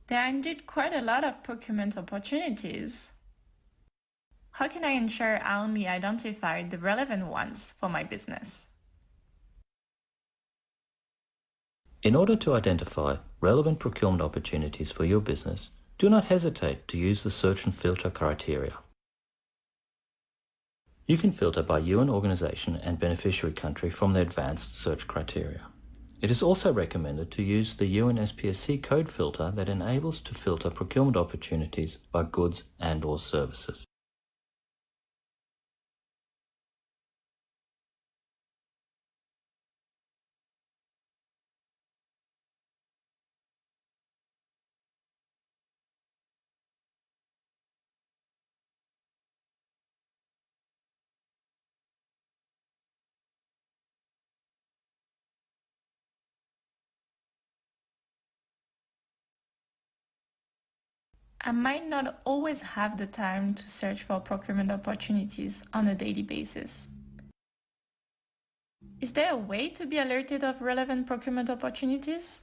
There are indeed quite a lot of procurement opportunities. How can I ensure I only identify the relevant ones for my business? In order to identify relevant procurement opportunities for your business, do not hesitate to use the search and filter criteria. You can filter by UN organization and beneficiary country from the advanced search criteria. It is also recommended to use the UN SPSC code filter that enables to filter procurement opportunities by goods and/or services. I might not always have the time to search for procurement opportunities on a daily basis. Is there a way to be alerted of relevant procurement opportunities?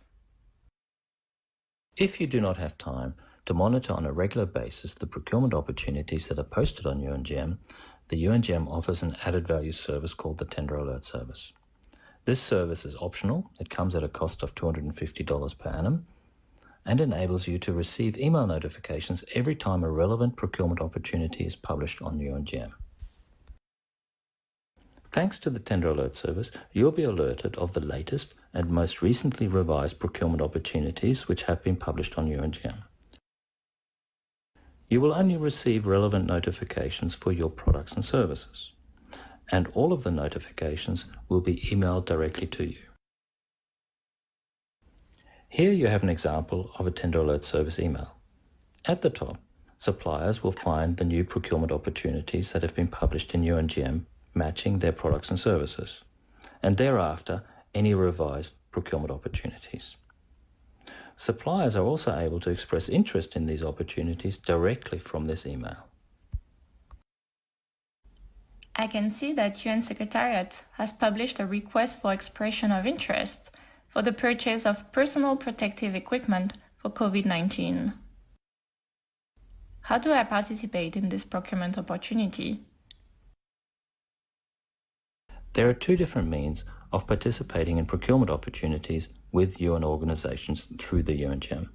If you do not have time to monitor on a regular basis the procurement opportunities that are posted on UNGEM, the UNGEM offers an added value service called the Tender Alert Service. This service is optional. It comes at a cost of $250 per annum and enables you to receive email notifications every time a relevant procurement opportunity is published on UNGEM. Thanks to the Tender Alert Service, you'll be alerted of the latest and most recently revised procurement opportunities which have been published on UNGEM. You will only receive relevant notifications for your products and services, and all of the notifications will be emailed directly to you. Here you have an example of a Tender Alert Service email. At the top, suppliers will find the new procurement opportunities that have been published in UNGEM matching their products and services, and thereafter any revised procurement opportunities. Suppliers are also able to express interest in these opportunities directly from this email. I can see that UN Secretariat has published a request for expression of interest for the purchase of personal protective equipment for COVID-19. How do I participate in this procurement opportunity? There are two different means of participating in procurement opportunities with UN organizations through the UNGM.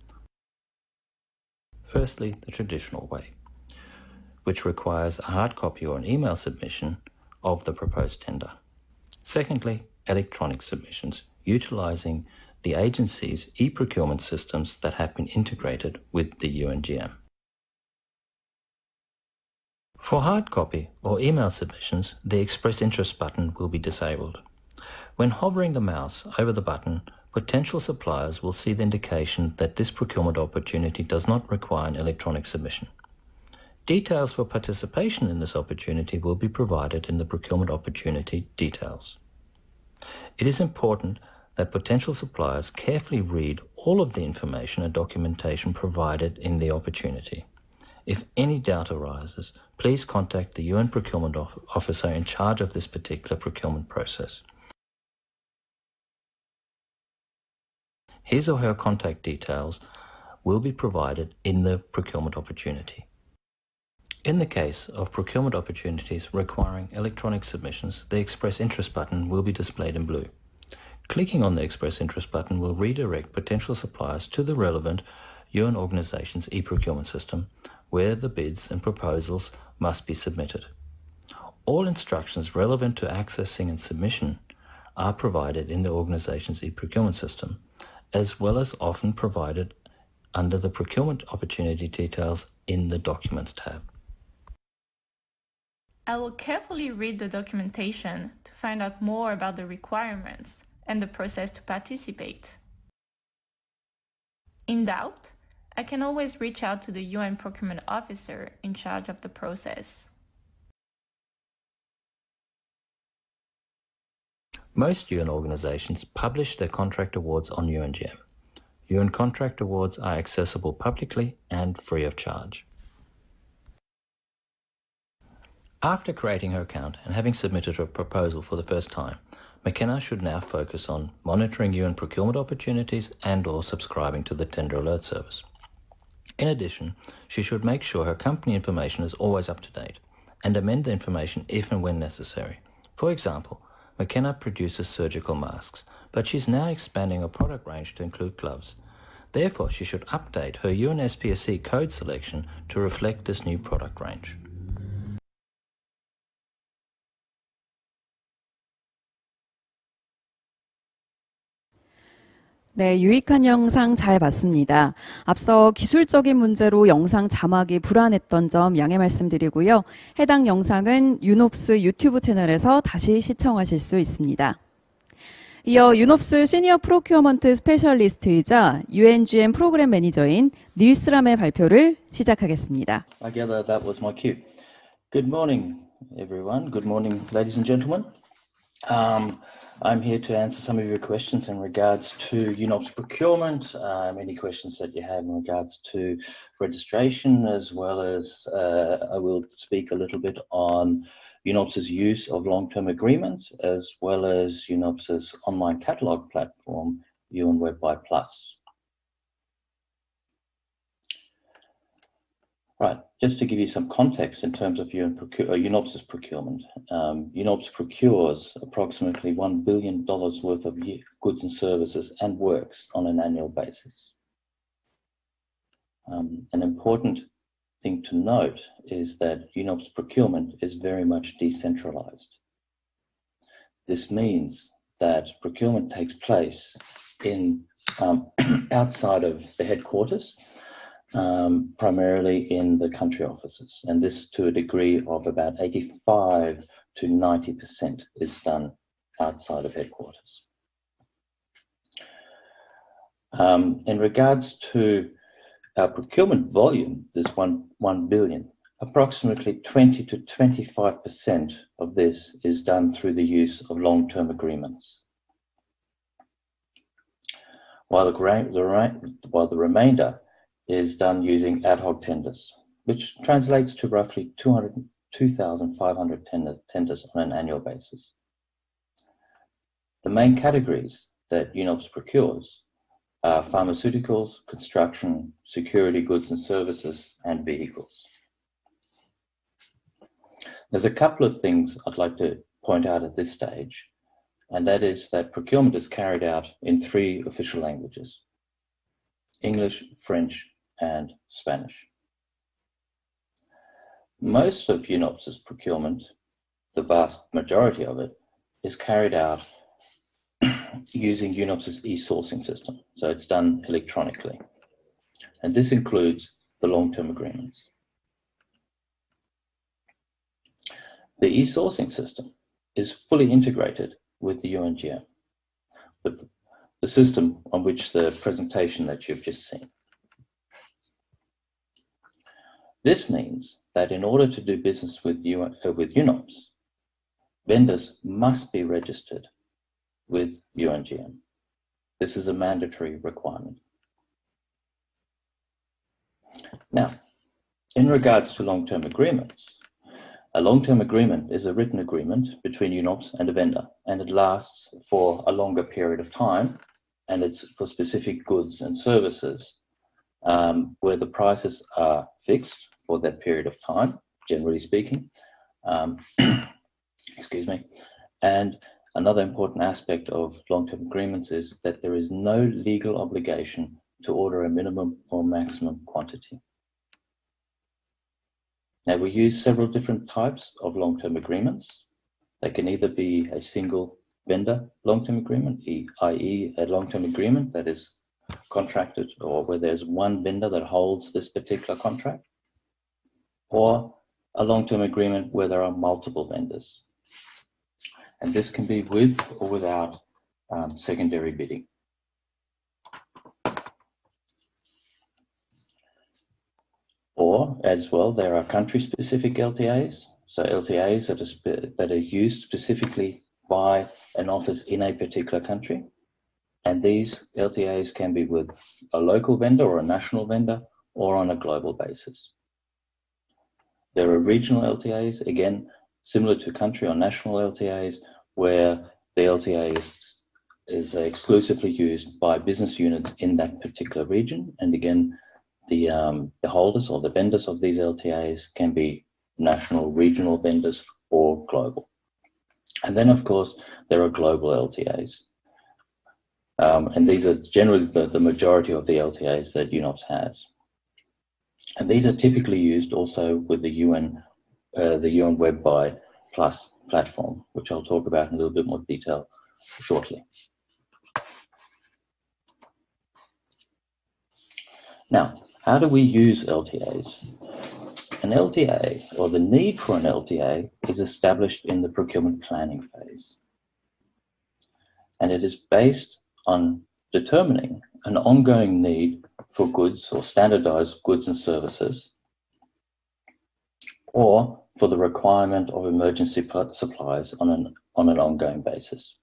Firstly, the traditional way, which requires a hard copy or an email submission of the proposed tender. Secondly, electronic submissions, utilizing the agency's e-procurement systems that have been integrated with the UNGM. For hard copy or email submissions, the Express Interest button will be disabled. When hovering the mouse over the button, potential suppliers will see the indication that this procurement opportunity does not require an electronic submission. Details for participation in this opportunity will be provided in the procurement opportunity details. It is important that potential suppliers carefully read all of the information and documentation provided in the opportunity. If any doubt arises, please contact the UN procurement officer in charge of this particular procurement process. His or her contact details will be provided in the procurement opportunity. In the case of procurement opportunities requiring electronic submissions, the Express Interest button will be displayed in blue. Clicking on the Express Interest button will redirect potential suppliers to the relevant UN organization's e-procurement system, where the bids and proposals must be submitted. All instructions relevant to accessing and submission are provided in the organization's e-procurement system, as well as often provided under the procurement opportunity details in the Documents tab. I will carefully read the documentation to find out more about the requirements and the process to participate. In doubt, I can always reach out to the UN procurement officer in charge of the process. Most UN organizations publish their contract awards on UNGM. UN contract awards are accessible publicly and free of charge. After creating her account and having submitted her proposal for the first time, McKenna should now focus on monitoring UN procurement opportunities and/or subscribing to the Tender Alert Service. In addition, she should make sure her company information is always up to date and amend the information if and when necessary. For example, McKenna produces surgical masks, but she's now expanding her product range to include gloves. Therefore, she should update her UNSPSC code selection to reflect this new product range. 네, 유익한 영상 잘 봤습니다. 앞서 기술적인 문제로 영상 자막이 불안했던 점 양해 말씀드리고요. 해당 영상은 유놉스 유튜브 채널에서 다시 시청하실 수 있습니다. 이어 유놉스 시니어 프로큐어먼트 스페셜리스트이자 UNGM 프로그램 매니저인 닐스람의 발표를 시작하겠습니다. I gather that was my cue. Good morning, everyone. Good morning, ladies and gentlemen. I'm here to answer some of your questions in regards to UNOPS procurement, any questions that you have in regards to registration, as well as I will speak a little bit on UNOPS's use of long-term agreements, as well as UNOPS's online catalogue platform, UN WebBuy Plus. Right, just to give you some context in terms of UNOPS's procurement, UNOPS procures approximately $1 billion worth of goods and services and works on an annual basis. An important thing to note is that UNOPS procurement is very much decentralized. This means that procurement takes place in outside of the headquarters, primarily in the country offices, and this to a degree of about 85 to 90% is done outside of headquarters. In regards to our procurement volume, this 1 billion, approximately 20 to 25% of this is done through the use of long-term agreements, while the remainder is done using ad hoc tenders, which translates to roughly 2,500 tenders on an annual basis. The main categories that UNOPS procures are pharmaceuticals, construction, security goods and services, and vehicles. There's a couple of things I'd like to point out at this stage, and that is that procurement is carried out in 3 official languages: English, French, and Spanish. Most of UNOPS's procurement, the vast majority of it, is carried out using UNOPS's e-sourcing system. So it's done electronically. And this includes the long-term agreements. The e-sourcing system is fully integrated with the UNGM, the system on which the presentation that you've just seen. This means that in order to do business with UNOPS, vendors must be registered with UNGM. This is a mandatory requirement. Now, in regards to long-term agreements, a long-term agreement is a written agreement between UNOPS and a vendor, and it lasts for a longer period of time, and it's for specific goods and services where the prices are fixed for that period of time, generally speaking. Excuse me. And another important aspect of long-term agreements is that there is no legal obligation to order a minimum or maximum quantity. Now, we use several different types of long-term agreements. They can either be a single vendor long-term agreement, i.e. a long-term agreement that is contracted or where there's one vendor that holds this particular contract, or a long-term agreement where there are multiple vendors. And this can be with or without secondary bidding. Or, as well, there are country-specific LTAs, so LTAs that are used specifically by an office in a particular country. And these LTAs can be with a local vendor or a national vendor or on a global basis. There are regional LTAs, again, similar to country or national LTAs, where the LTA is exclusively used by business units in that particular region. And again, the holders or the vendors of these LTAs can be national, regional vendors or global. And then, of course, there are global LTAs. And these are generally the majority of the LTAs that UNOPS has. And these are typically used also with the UN WebBuy Plus platform, which I'll talk about in a little bit more detail shortly. Now, how do we use LTAs? An LTA, or the need for an LTA, is established in the procurement planning phase. And it is based on determining an ongoing need for goods or standardized goods and services, or for the requirement of emergency supplies on an ongoing basis.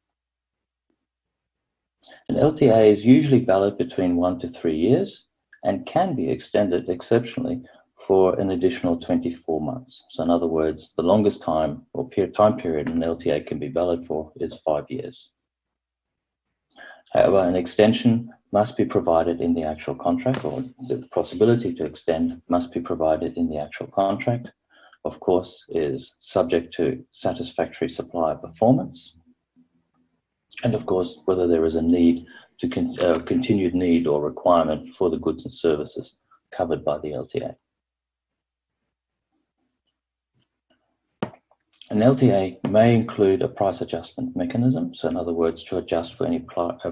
An LTA is usually valid between 1 to 3 years and can be extended exceptionally for an additional 24 months. So in other words, the longest time or time period an LTA can be valid for is 5 years. However, an extension must be provided in the actual contract, or the possibility to extend must be provided in the actual contract. Of course, is subject to satisfactory supplier performance. And of course, whether there is a need to continued need or requirement for the goods and services covered by the LTA. An LTA may include a price adjustment mechanism, so in other words, to adjust for any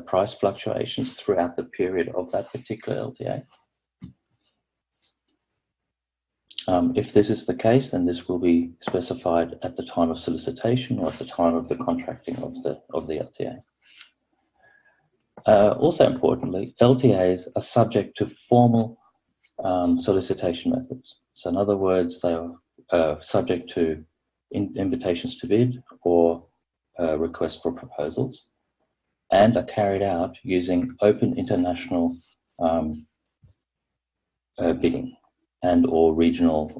price fluctuations throughout the period of that particular LTA. If this is the case, then this will be specified at the time of solicitation or at the time of the contracting of the LTA. Also importantly, LTAs are subject to formal solicitation methods. So in other words, they are subject to invitations to bid or requests for proposals, and are carried out using open international bidding and or regional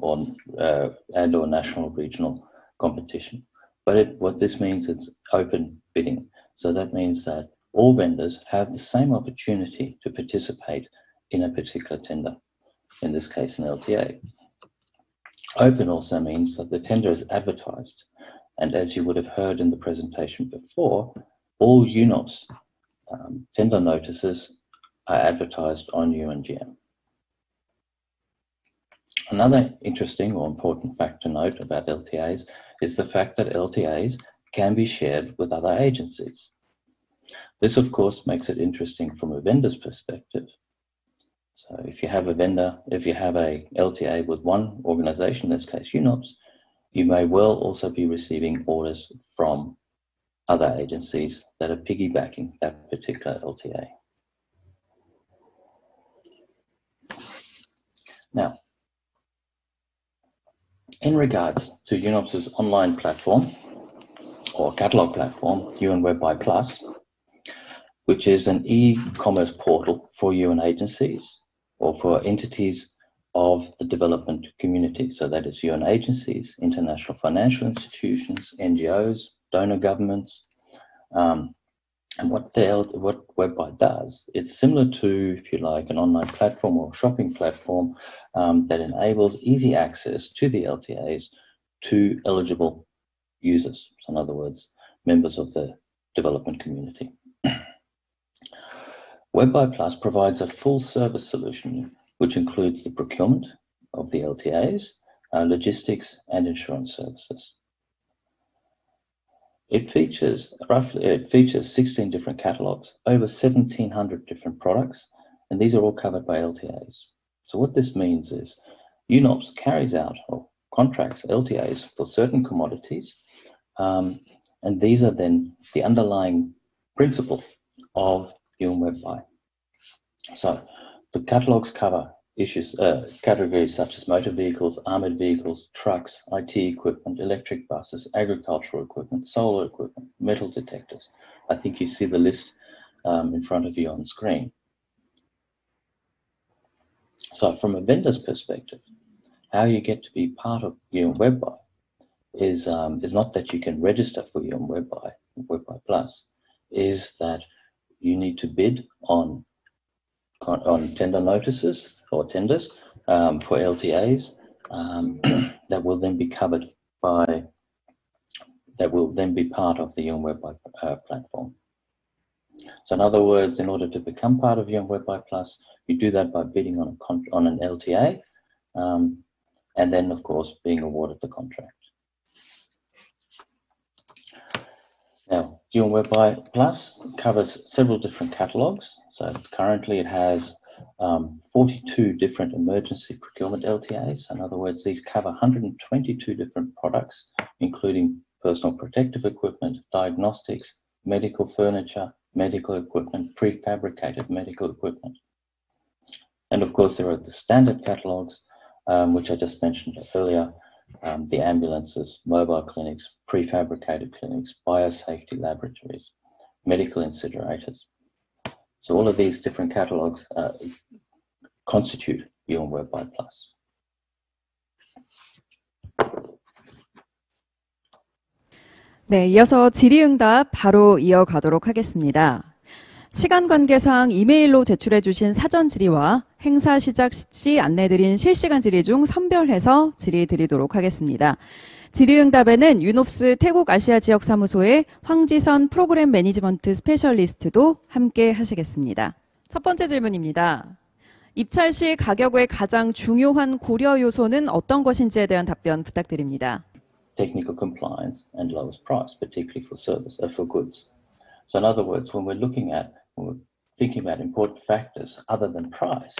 and or national regional competition. But what this means is open bidding. So that means that all vendors have the same opportunity to participate in a particular tender, in this case an LTA. Open also means that the tender is advertised, and as you would have heard in the presentation before, all UNOPS tender notices are advertised on UNGM. Another interesting or important fact to note about LTAs is the fact that LTAs can be shared with other agencies. This, of course, makes it interesting from a vendor's perspective. So if you have a vendor, if you have a LTA with one organization, in this case UNOPS, you may well also be receiving orders from other agencies that are piggybacking that particular LTA. Now, in regards to UNOPS's online platform or catalog platform, UN WebBuy Plus, which is an e-commerce portal for UN agencies or for entities of the development community. So that is UN agencies, international financial institutions, NGOs, donor governments. And what WebBuy does, it's similar to, if you like, an online platform or shopping platform that enables easy access to the LTAs to eligible users. So in other words, members of the development community. WebBuy Plus provides a full service solution, which includes the procurement of the LTAs, logistics and insurance services. It features 16 different catalogs, over 1,700 different products, and these are all covered by LTAs. So what this means is UNOPS carries out or contracts LTAs for certain commodities, and these are then the underlying principle of UN WebBuy. So the catalogs cover categories such as motor vehicles, armored vehicles, trucks, IT equipment, electric buses, agricultural equipment, solar equipment, metal detectors. I think you see the list in front of you on screen. So from a vendor's perspective, how you get to be part of UN WebBuy is not that you can register for UN WebBuy Plus, is that you need to bid on tender notices or tenders for LTAs that will then be covered by, that will then be part of the UN WebBuy platform. So in other words, in order to become part of UN WebBuy Plus, you do that by bidding on an LTA and then of course being awarded the contract. Now, UN WebBuy Plus covers several different catalogs. So currently it has 42 different emergency procurement LTAs. In other words, these cover 122 different products, including personal protective equipment, diagnostics, medical furniture, medical equipment, prefabricated medical equipment. And of course, there are the standard catalogs, which I just mentioned earlier, the ambulances, mobile clinics, prefabricated clinics, biosafety laboratories, medical incinerators. So all of these different catalogs constitute UN WebBuy Plus. 네, 이어서 질의응답 바로 이어가도록 하겠습니다. 시간 관계상 이메일로 제출해 주신 사전 질의와 행사 시작 시 안내드린 실시간 질의 중 선별해서 질의 드리도록 하겠습니다. 질의응답에는 유놉스 태국 아시아 지역 사무소의 황지선 프로그램 매니지먼트 스페셜리스트도 함께 하시겠습니다. 첫 번째 질문입니다. 입찰 시 가격의 가장 중요한 고려 요소는 어떤 것인지에 대한 답변 부탁드립니다. Technical compliance and lowest price, particularly for for goods. So in other words, when we're thinking about important factors other than price,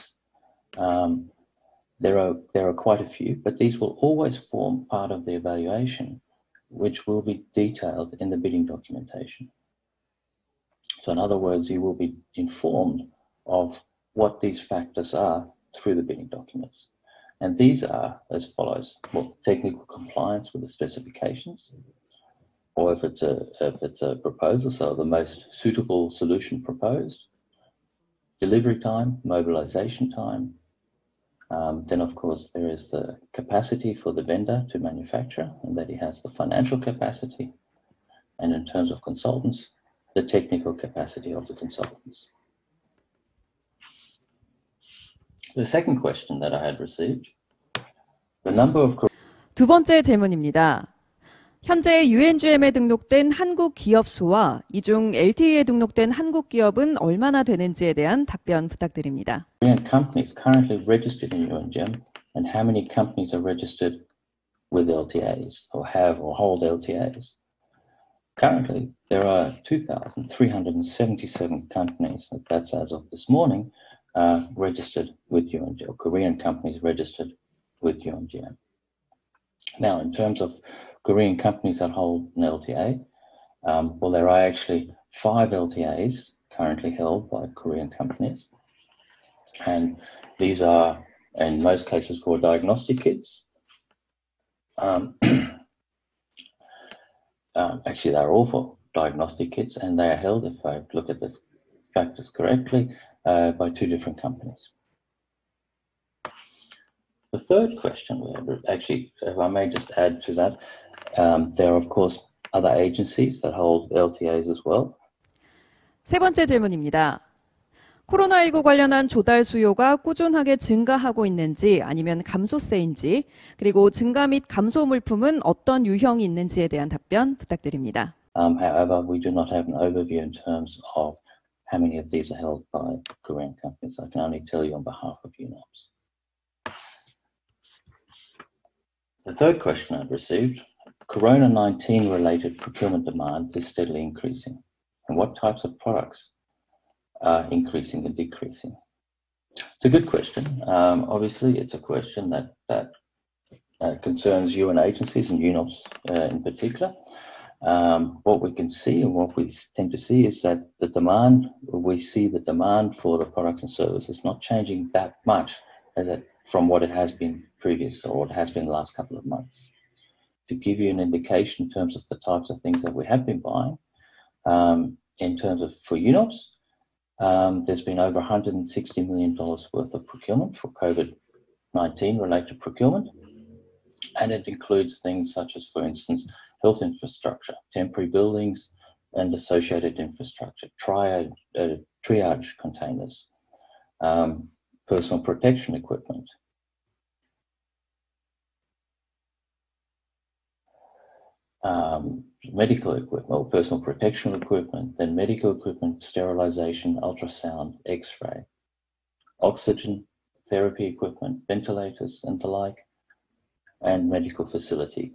there are quite a few, but these will always form part of the evaluation, which will be detailed in the bidding documentation. So in other words, you will be informed of what these factors are through the bidding documents. And these are as follows: well, technical compliance with the specifications, or if it's a proposal, so the most suitable solution proposed, delivery time, mobilization time. Then of course there is the capacity for the vendor to manufacture, and that he has the financial capacity. And in terms of consultants, the technical capacity of the consultants. The second question that I had received, the number of 두 번째 질문입니다. 현재 UNGM에 등록된 한국 기업 수와 이 중 LTE에 등록된 한국 기업은 얼마나 되는지에 대한 답변 부탁드립니다. Korean companies currently registered in UNGM and how many companies are registered with LTAs or have or hold LTAs. Currently, there are 2,377 companies, that's as of this morning, registered with UNGM, or Korean companies registered with UNGM. Now, in terms of Korean companies that hold an LTA, well, there are actually 5 LTAs currently held by Korean companies. And these are, in most cases, for diagnostic kits. Actually, they're all for diagnostic kits, and they are held, if I look at the factors correctly, by 2 different companies. The third question, actually, if I may just add to that, there are, of course, other agencies that hold LTAs as well. 세 번째 질문입니다. 코로나19 관련한 조달 수요가 꾸준하게 증가하고 있는지 아니면 감소세인지, 그리고 증가 및 감소 물품은 어떤 유형이 있는지에 대한 답변 부탁드립니다. However, we do not have an overview in terms of how many of these are held by Korean companies. I can only tell you on behalf of UNOPS. The third question I've received, Corona-19 related procurement demand is steadily increasing. And what types of products are increasing and decreasing? It's a good question. Obviously, it's a question that concerns UN agencies and UNOPS in particular. What we can see and what we tend to see is that we see the demand for the products and services not changing that much from what it has been previous or what it has been the last couple of months. To give you an indication in terms of the types of things that we have been buying, in terms of for UNOPS, there's been over $160 million worth of procurement for COVID-19 related procurement. And it includes things such as, for instance, health infrastructure, temporary buildings and associated infrastructure, triage containers, personal protection equipment, medical equipment, or personal protection equipment, then medical equipment, sterilization, ultrasound, X-ray, oxygen therapy equipment, ventilators and the like, and medical facility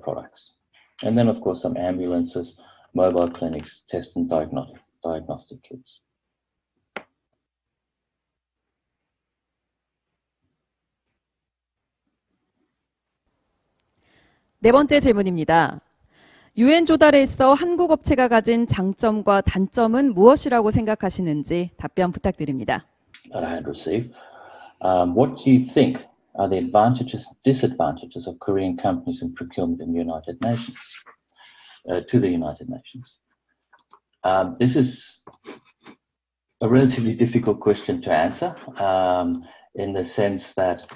products. And then, of course, some ambulances, mobile clinics, test and diagnostic kits. 네 번째 질문입니다. UN 조달에 있어 한국 업체가 가진 장점과 단점은 무엇이라고 생각하시는지 답변 부탁드립니다. That I had received. What do you think are the advantages and disadvantages of Korean companies in procurement in the United Nations, to the United Nations? This is a relatively difficult question to answer, in the sense that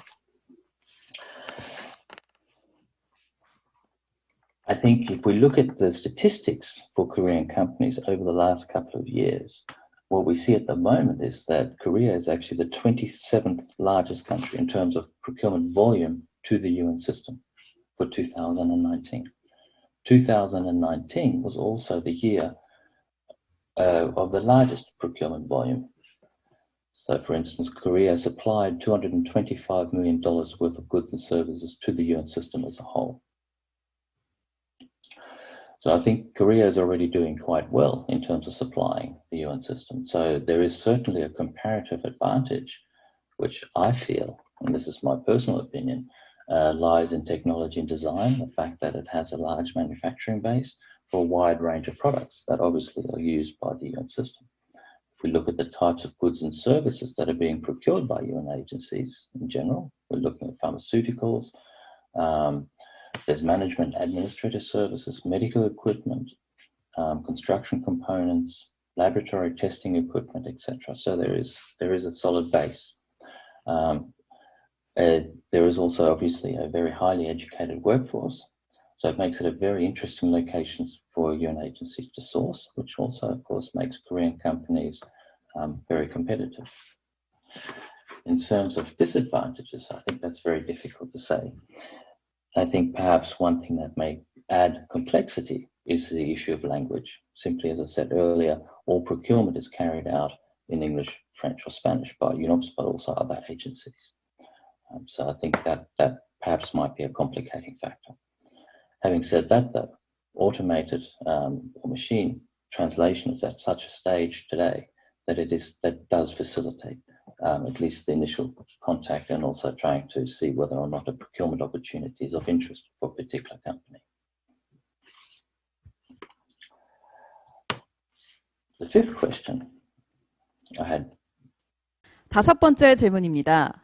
I think if we look at the statistics for Korean companies over the last couple of years, what we see at the moment is that Korea is actually the 27th largest country in terms of procurement volume to the UN system for 2019. 2019 was also the year of the largest procurement volume. So, for instance, Korea supplied $225 million worth of goods and services to the UN system as a whole. So I think Korea is already doing quite well in terms of supplying the UN system. So there is certainly a comparative advantage, which I feel, and this is my personal opinion, lies in technology and design, the fact that it has a large manufacturing base for a wide range of products that obviously are used by the UN system. If we look at the types of goods and services that are being procured by UN agencies in general, we're looking at pharmaceuticals, there's management administrative services, medical equipment, construction components, laboratory testing equipment, etc. So there is a solid base. There is also obviously a very highly educated workforce. So it makes it a very interesting location for UN agencies to source, which also, of course, makes Korean companies very competitive. In terms of disadvantages, I think that's very difficult to say. I think perhaps one thing that may add complexity is the issue of language. Simply, as I said earlier, all procurement is carried out in English, French or Spanish by UNOPS, but also other agencies. So I think that perhaps might be a complicating factor. Having said that, though, automated or machine translation is at such a stage today that does facilitate at least the initial contact and also trying to see whether or not a procurement opportunity is of interest for a particular company. The fifth question I had. 다섯 번째 질문입니다.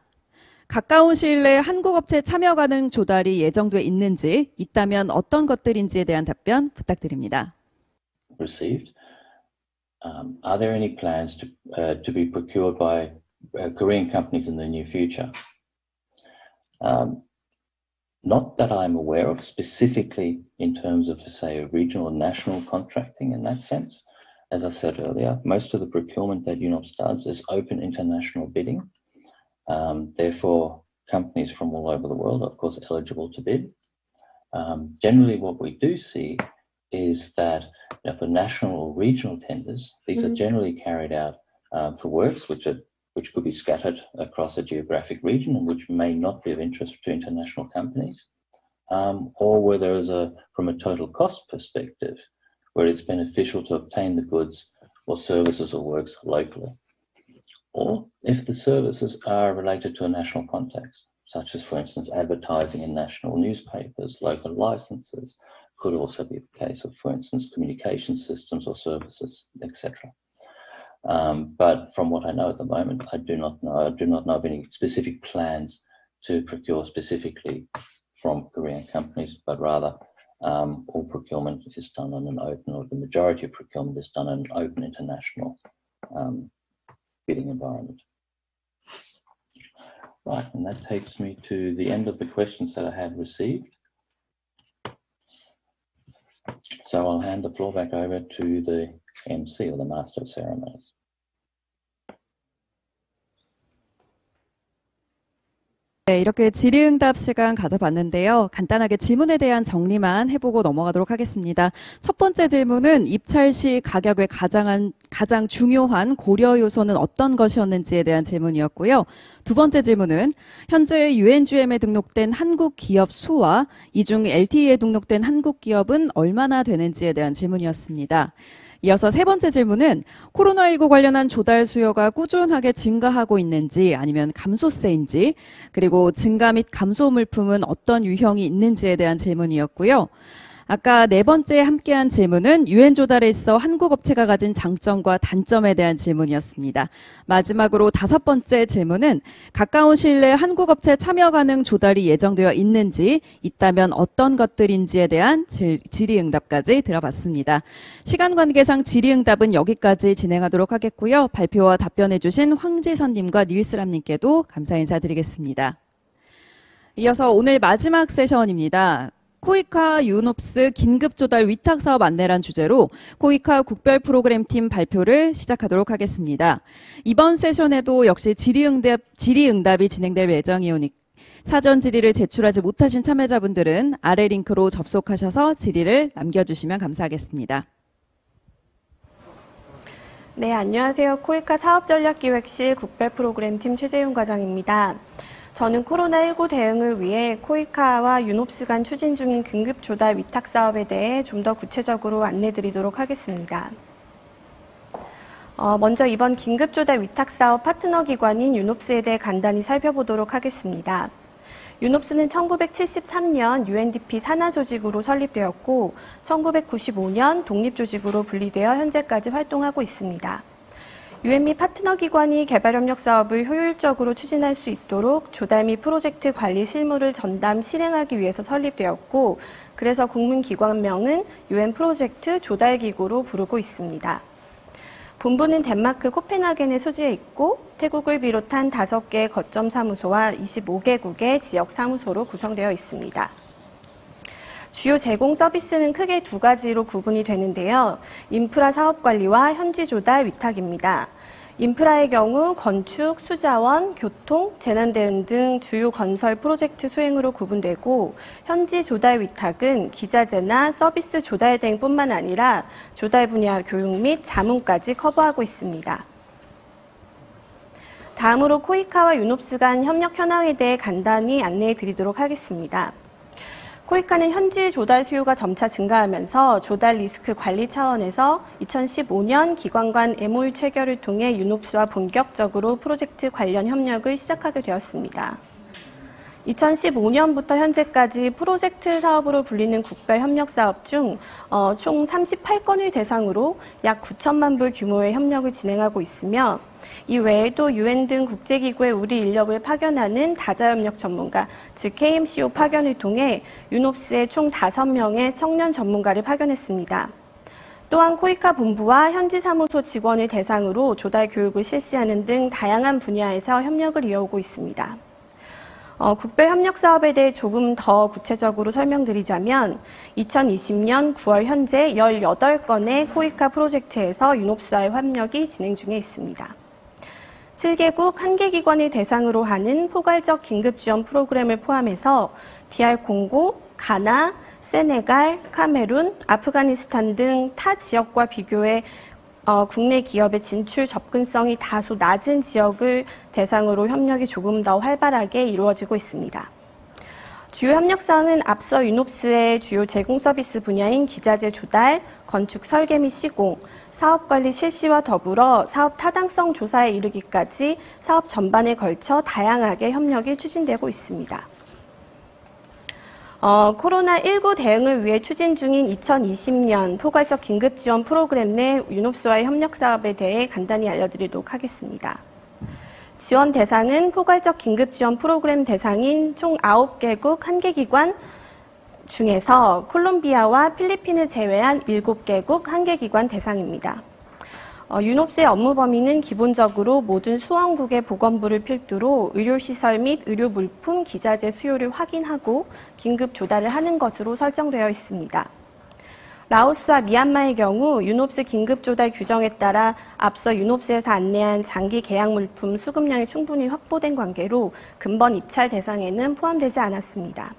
가까운 시일 내에 한국 업체 참여 가능 조달이 예정돼 있는지, 있다면 어떤 것들인지에 대한 답변 부탁드립니다. Received. Are there any plans to be procured by Korean companies in the near future? Not that I'm aware of, specifically in terms of, say, regional and national contracting in that sense. As I said earlier, most of the procurement that UNOPS does is open international bidding. Therefore, companies from all over the world are, of course, eligible to bid. Generally, what we do see is that for national or regional tenders, these are generally carried out for works which could be scattered across a geographic region and which may not be of interest to international companies, or where there is from a total cost perspective, where it's beneficial to obtain the goods or services or works locally. Or if the services are related to a national context, such as, for instance, advertising in national newspapers, local licenses, could also be the case of, for instance, communication systems or services, etc. But from what I know at the moment, I do not know of any specific plans to procure specifically from Korean companies, but rather all procurement is done on an open, or the majority of procurement is done on an open international bidding environment. Right, and that takes me to the end of the questions that I had received. So I'll hand the floor back over to the MC, or the Master of Ceremonies. 네, 이렇게 질의응답 시간 가져봤는데요. 간단하게 질문에 대한 정리만 해보고 넘어가도록 하겠습니다. 첫 번째 질문은 입찰 시 가격의 가장 중요한 고려 요소는 어떤 것이었는지에 대한 질문이었고요. 두 번째 질문은 현재 UNGM에 등록된 한국 기업 수와 이 중 LTE에 등록된 한국 기업은 얼마나 되는지에 대한 질문이었습니다. 이어서 세 번째 질문은 코로나19 관련한 조달 수요가 꾸준하게 증가하고 있는지 아니면 감소세인지, 그리고 증가 및 감소 물품은 어떤 유형이 있는지에 대한 질문이었고요. 아까 네 번째 함께한 질문은 UN 조달에 있어 한국 업체가 가진 장점과 단점에 대한 질문이었습니다. 마지막으로 다섯 번째 질문은 가까운 시일 내에 한국 업체 참여 가능 조달이 예정되어 있는지, 있다면 어떤 것들인지에 대한 질의응답까지 들어봤습니다. 시간 관계상 질의응답은 여기까지 진행하도록 하겠고요. 발표와 답변해 주신 황지선님과 닐스람님께도 감사 인사드리겠습니다. 이어서 오늘 마지막 세션입니다. 코이카 유노프스 긴급조달 위탁사업 안내란 주제로 코이카 국별 프로그램팀 발표를 시작하도록 하겠습니다. 이번 세션에도 역시 질의응답이 진행될 예정이오니 사전 질의를 제출하지 못하신 참여자분들은 아래 링크로 접속하셔서 질의를 남겨주시면 감사하겠습니다. 네, 안녕하세요. 코이카 사업전략기획실 국별 프로그램팀 최재윤 과장입니다. 저는 코로나19 대응을 위해 코이카와 유노프스 간 추진 중인 긴급조달 위탁 사업에 대해 좀 더 구체적으로 안내드리도록 하겠습니다. 먼저 이번 긴급조달 위탁 사업 파트너 기관인 유노프스에 대해 간단히 살펴보도록 하겠습니다. 유노프스는 1973년 UNDP 산하 조직으로 설립되었고 1995년 독립조직으로 분리되어 현재까지 활동하고 있습니다. UN 및 파트너 기관이 개발협력 사업을 효율적으로 추진할 수 있도록 조달 및 프로젝트 관리 실무를 전담 실행하기 위해서 설립되었고, 그래서 국문기관명은 UN 프로젝트 조달기구로 부르고 있습니다. 본부는 덴마크 코펜하겐에 소재해 있고 태국을 비롯한 5개의 거점 사무소와 25개국의 지역 사무소로 구성되어 있습니다. 주요 제공 서비스는 크게 두 가지로 구분이 되는데요. 인프라 사업 관리와 현지 조달 위탁입니다. 인프라의 경우 건축, 수자원, 교통, 재난대응 등 주요 건설 프로젝트 수행으로 구분되고 현지 조달 위탁은 기자재나 서비스 조달 등뿐만 아니라 조달 분야 교육 및 자문까지 커버하고 있습니다. 다음으로 코이카와 유놉스 간 협력 현황에 대해 간단히 안내해 드리도록 하겠습니다. 코이카는 현지 조달 수요가 점차 증가하면서 조달 리스크 관리 차원에서 2015년 기관 간 MOU 체결을 통해 유놉스와 본격적으로 프로젝트 관련 협력을 시작하게 되었습니다. 2015년부터 현재까지 프로젝트 사업으로 불리는 국별 협력 사업 중 총 38건을 대상으로 약 9천만 불 규모의 협력을 진행하고 있으며 이 외에도 UN 등 국제기구에 우리 인력을 파견하는 다자협력 전문가, 즉 KMCO 파견을 통해 유놉스에 총 5명의 청년 전문가를 파견했습니다. 또한 코이카 본부와 현지 사무소 직원을 대상으로 조달 교육을 실시하는 등 다양한 분야에서 협력을 이어오고 있습니다. 국별 협력 사업에 대해 조금 더 구체적으로 설명드리자면 2020년 9월 현재 18건의 코이카 프로젝트에서 유놉스와의 협력이 진행 중에 있습니다. 7개국 1개 기관을 대상으로 하는 포괄적 긴급지원 프로그램을 포함해서 DR 콩고, 가나, 세네갈, 카메룬, 아프가니스탄 등 타 지역과 비교해 국내 기업의 진출 접근성이 다소 낮은 지역을 대상으로 협력이 조금 더 활발하게 이루어지고 있습니다. 주요 협력사항은 앞서 유놉스의 주요 제공 서비스 분야인 기자재 조달, 건축 설계 및 시공, 사업관리 실시와 더불어 사업 타당성 조사에 이르기까지 사업 전반에 걸쳐 다양하게 협력이 추진되고 있습니다. 코로나19 대응을 위해 추진 중인 2020년 포괄적 긴급지원 프로그램 내 유놉스와의 협력 사업에 대해 간단히 알려드리도록 하겠습니다. 지원 대상은 포괄적 긴급지원 프로그램 대상인 총 9개국 1개 기관 중에서 콜롬비아와 필리핀을 제외한 7개국 1개 기관 대상입니다. 유놉스의 업무 범위는 기본적으로 모든 수원국의 보건부를 필두로 의료시설 및 의료물품, 기자재 수요를 확인하고 긴급 조달을 하는 것으로 설정되어 있습니다. 라오스와 미얀마의 경우 유놉스 긴급 조달 규정에 따라 앞서 유놉스에서 안내한 장기 계약 물품 수급량이 충분히 확보된 관계로 근본 입찰 대상에는 포함되지 않았습니다.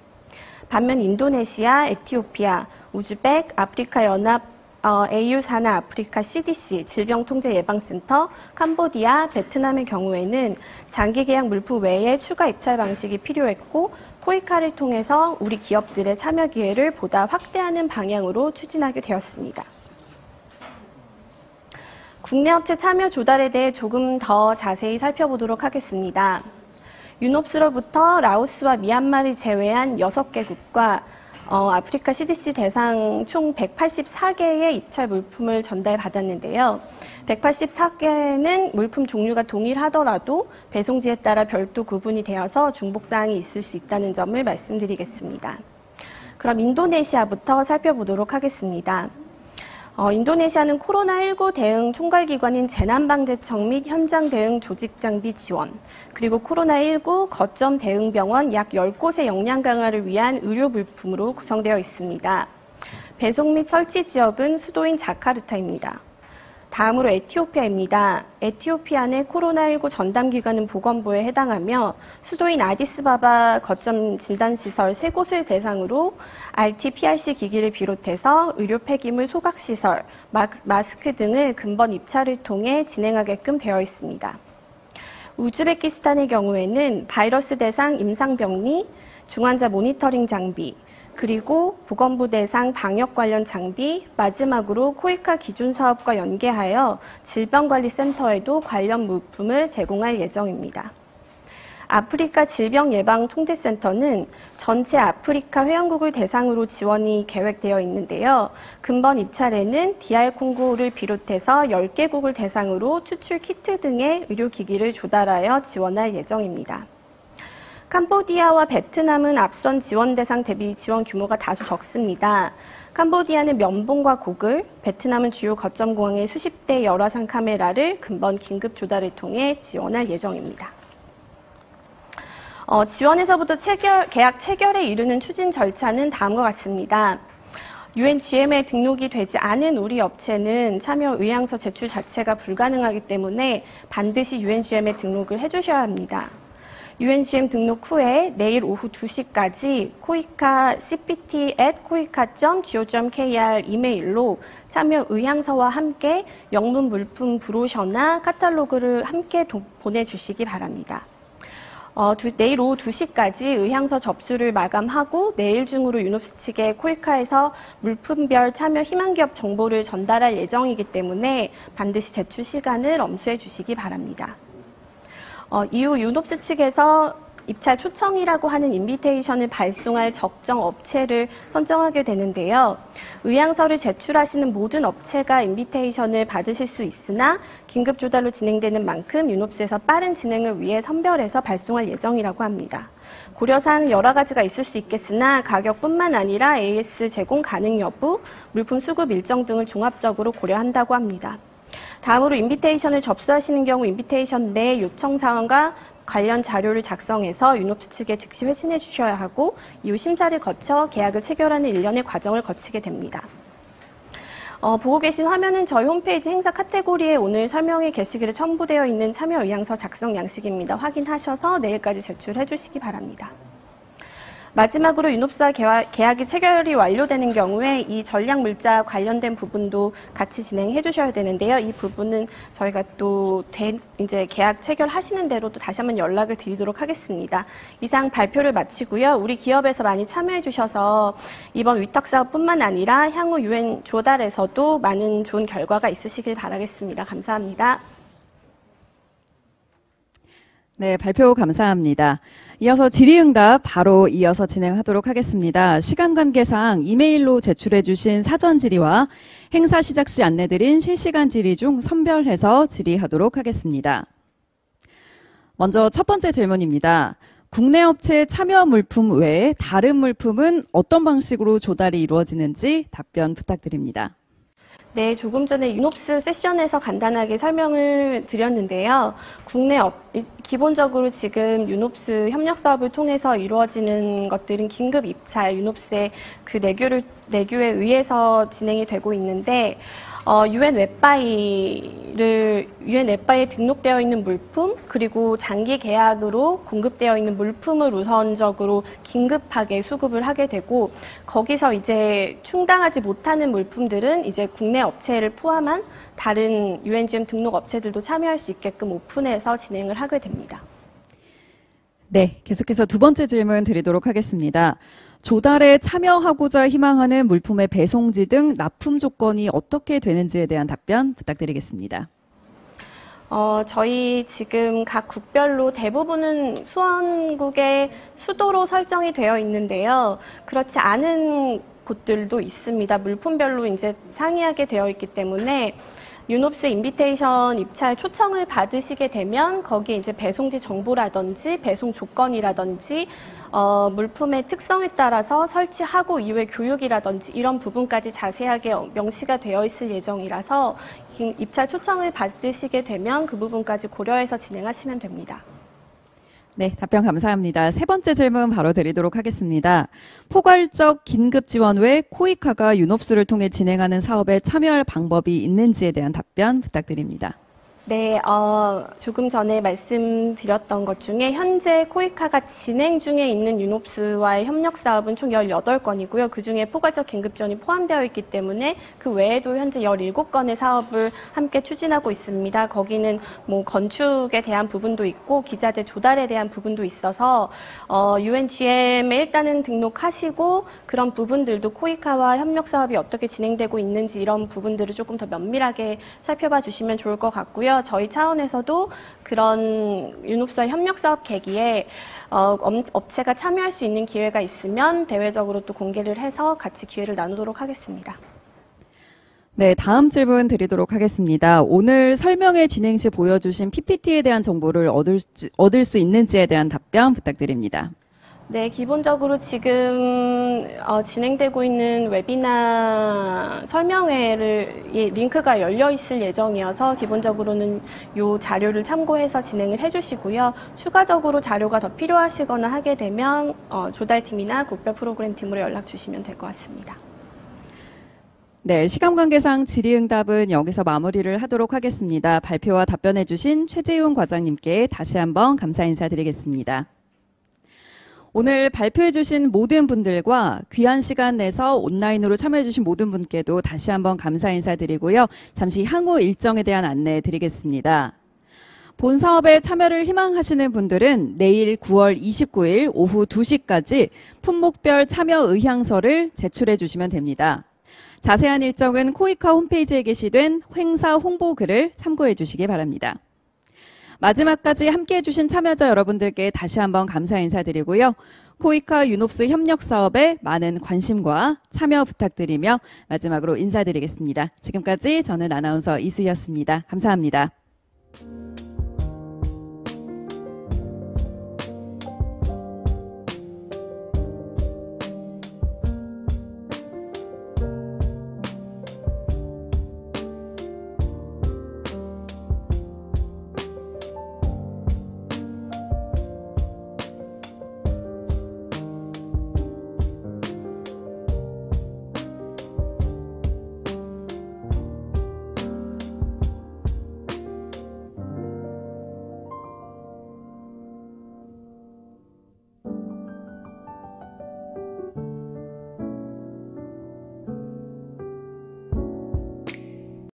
반면 인도네시아, 에티오피아, 우즈벡, 아프리카 연합 AU 산하 아프리카 CDC 질병통제예방센터, 캄보디아, 베트남의 경우에는 장기 계약 물품 외에 추가 입찰 방식이 필요했고 코이카를 통해서 우리 기업들의 참여 기회를 보다 확대하는 방향으로 추진하게 되었습니다. 국내 업체 참여 조달에 대해 조금 더 자세히 살펴보도록 하겠습니다. 유놉스로부터 라오스와 미얀마를 제외한 6개국과 아프리카 CDC 대상 총 184개의 입찰 물품을 전달받았는데요. 184개는 물품 종류가 동일하더라도 배송지에 따라 별도 구분이 되어서 중복사항이 있을 수 있다는 점을 말씀드리겠습니다. 그럼 인도네시아부터 살펴보도록 하겠습니다. 인도네시아는 코로나19 대응 총괄기관인 재난방재청 및 현장 대응 조직장비 지원, 그리고 코로나19 거점 대응병원 약 10곳의 역량 강화를 위한 의료 물품으로 구성되어 있습니다. 배송 및 설치 지역은 수도인 자카르타입니다. 다음으로 에티오피아입니다. 에티오피아 내 코로나19 전담기관은 보건부에 해당하며 수도인 아디스바바 거점 진단시설 3곳을 대상으로 RT-PRC 기기를 비롯해서 의료 폐기물 소각시설, 마스크 등을 근본 입찰을 통해 진행하게끔 되어 있습니다. 우즈베키스탄의 경우에는 바이러스 대상 임상병리, 중환자 모니터링 장비, 그리고 보건부 대상 방역 관련 장비, 마지막으로 코이카 기존 사업과 연계하여 질병관리센터에도 관련 물품을 제공할 예정입니다. 아프리카 질병예방통제센터는 전체 아프리카 회원국을 대상으로 지원이 계획되어 있는데요. 근본 입찰에는 DR 콩고를 비롯해서 10개국을 대상으로 추출 키트 등의 의료기기를 조달하여 지원할 예정입니다. 캄보디아와 베트남은 앞선 지원 대상 대비 지원 규모가 다소 적습니다. 캄보디아는 면봉과 고글, 베트남은 주요 거점 공항의 수십 대의 열화상 카메라를 근본 긴급 조달을 통해 지원할 예정입니다. 지원에서부터 계약 체결에 이르는 추진 절차는 다음과 같습니다. UNGM에 등록이 되지 않은 우리 업체는 참여 의향서 제출 자체가 불가능하기 때문에 반드시 UNGM에 등록을 해주셔야 합니다. UNGM 등록 후에 내일 오후 2시까지 코이카 cpt@koika.go.kr 이메일로 참여 의향서와 함께 영문 물품 브로셔나 카탈로그를 함께 보내주시기 바랍니다. 내일 오후 2시까지 의향서 접수를 마감하고 내일 중으로 유노스 측에 코이카에서 물품별 참여 희망기업 정보를 전달할 예정이기 때문에 반드시 제출 시간을 엄수해 주시기 바랍니다. 이후 유노스 측에서 입찰 초청이라고 하는 인비테이션을 발송할 적정 업체를 선정하게 되는데요. 의향서를 제출하시는 모든 업체가 인비테이션을 받으실 수 있으나 긴급 조달로 진행되는 만큼 유노스에서 빠른 진행을 위해 선별해서 발송할 예정이라고 합니다. 고려사항 여러 가지가 있을 수 있겠으나 가격뿐만 아니라 AS 제공 가능 여부, 물품 수급 일정 등을 종합적으로 고려한다고 합니다. 다음으로 인비테이션을 접수하시는 경우 인비테이션 내 요청 사항과 관련 자료를 작성해서 유노스 측에 즉시 회신해 주셔야 하고 이후 심사를 거쳐 계약을 체결하는 일련의 과정을 거치게 됩니다. 보고 계신 화면은 저희 홈페이지 행사 카테고리에 오늘 설명회 게시글에 첨부되어 있는 참여 의향서 작성 양식입니다. 확인하셔서 내일까지 제출해 주시기 바랍니다. 마지막으로 유노스와 계약이 체결이 완료되는 경우에 이 전략 물자 관련된 부분도 같이 진행해 주셔야 되는데요. 이 부분은 저희가 또 이제 계약 체결하시는 대로 또 다시 한번 연락을 드리도록 하겠습니다. 이상 발표를 마치고요. 우리 기업에서 많이 참여해 주셔서 이번 위탁 사업뿐만 아니라 향후 UN 조달에서도 많은 좋은 결과가 있으시길 바라겠습니다. 감사합니다. 네, 발표 감사합니다. 이어서 질의응답 바로 이어서 진행하도록 하겠습니다. 시간 관계상 이메일로 제출해 주신 사전 질의와 행사 시작 시 안내드린 실시간 질의 중 선별해서 질의하도록 하겠습니다. 먼저 첫 번째 질문입니다. 국내 업체 참여 물품 외에 다른 물품은 어떤 방식으로 조달이 이루어지는지 답변 부탁드립니다. 네, 조금 전에 유노스 세션에서 간단하게 설명을 드렸는데요. 기본적으로 지금 유노스 협력 사업을 통해서 이루어지는 것들은 긴급 입찰, 유노스의 그 내규에 의해서 진행이 되고 있는데, UN 웹바이에 등록되어 있는 물품, 그리고 장기 계약으로 공급되어 있는 물품을 우선적으로 긴급하게 수급을 하게 되고, 거기서 이제 충당하지 못하는 물품들은 이제 국내 업체를 포함한 다른 UNGM 등록 업체들도 참여할 수 있게끔 오픈해서 진행을 하게 됩니다. 네, 계속해서 두 번째 질문 드리도록 하겠습니다. 조달에 참여하고자 희망하는 물품의 배송지 등 납품 조건이 어떻게 되는지에 대한 답변 부탁드리겠습니다. 저희 지금 각 국별로 대부분은 수원국의 수도로 설정이 되어 있는데요. 그렇지 않은 곳들도 있습니다. 물품별로 이제 상이하게 되어 있기 때문에 유노스 인비테이션 입찰 초청을 받으시게 되면 거기에 이제 배송지 정보라든지 배송 조건이라든지 물품의 특성에 따라서 설치하고 이후의 교육이라든지 이런 부분까지 자세하게 명시가 되어 있을 예정이라서 입찰 초청을 받으시게 되면 그 부분까지 고려해서 진행하시면 됩니다. 네, 답변 감사합니다. 세 번째 질문 바로 드리도록 하겠습니다. 포괄적 긴급 지원 외 코이카가 유노스를 통해 진행하는 사업에 참여할 방법이 있는지에 대한 답변 부탁드립니다. 네, 조금 전에 말씀드렸던 것 중에 현재 코이카가 진행 중에 있는 유노스와의 협력 사업은 총 18건이고요. 그중에 포괄적 긴급 지원이 포함되어 있기 때문에 그 외에도 현재 17건의 사업을 함께 추진하고 있습니다. 거기는 뭐 건축에 대한 부분도 있고 기자재 조달에 대한 부분도 있어서 UNGM에 일단은 등록하시고 그런 부분들도 코이카와 협력 사업이 어떻게 진행되고 있는지 이런 부분들을 조금 더 면밀하게 살펴봐 주시면 좋을 것 같고요. 저희 차원에서도 그런 유노스와 협력 사업 계기에 업체가 참여할 수 있는 기회가 있으면 대외적으로 또 공개를 해서 같이 기회를 나누도록 하겠습니다. 네, 다음 질문 드리도록 하겠습니다. 오늘 설명회 진행 시 보여주신 PPT에 대한 정보를 얻을 수 있는지에 대한 답변 부탁드립니다. 네, 기본적으로 지금 진행되고 있는 웨비나 설명회를 링크가 열려 있을 예정이어서 기본적으로는 이 자료를 참고해서 진행을 해주시고요. 추가적으로 자료가 더 필요하시거나 하게 되면 조달팀이나 국별 프로그램 팀으로 연락 주시면 될 것 같습니다. 네, 시간 관계상 질의응답은 여기서 마무리를 하도록 하겠습니다. 발표와 답변해 주신 최재훈 과장님께 다시 한번 감사 인사드리겠습니다. 오늘 발표해 주신 모든 분들과 귀한 시간 내서 온라인으로 참여해 주신 모든 분께도 다시 한번 감사 인사드리고요. 잠시 향후 일정에 대한 안내 드리겠습니다. 본 사업에 참여를 희망하시는 분들은 내일 9월 29일 오후 2시까지 품목별 참여 의향서를 제출해 주시면 됩니다. 자세한 일정은 코이카 홈페이지에 게시된 행사 홍보 글을 참고해 주시기 바랍니다. 마지막까지 함께해 주신 참여자 여러분들께 다시 한번 감사 인사드리고요. 코이카 유놉스 협력 사업에 많은 관심과 참여 부탁드리며 마지막으로 인사드리겠습니다. 지금까지 저는 아나운서 이수희였습니다. 감사합니다.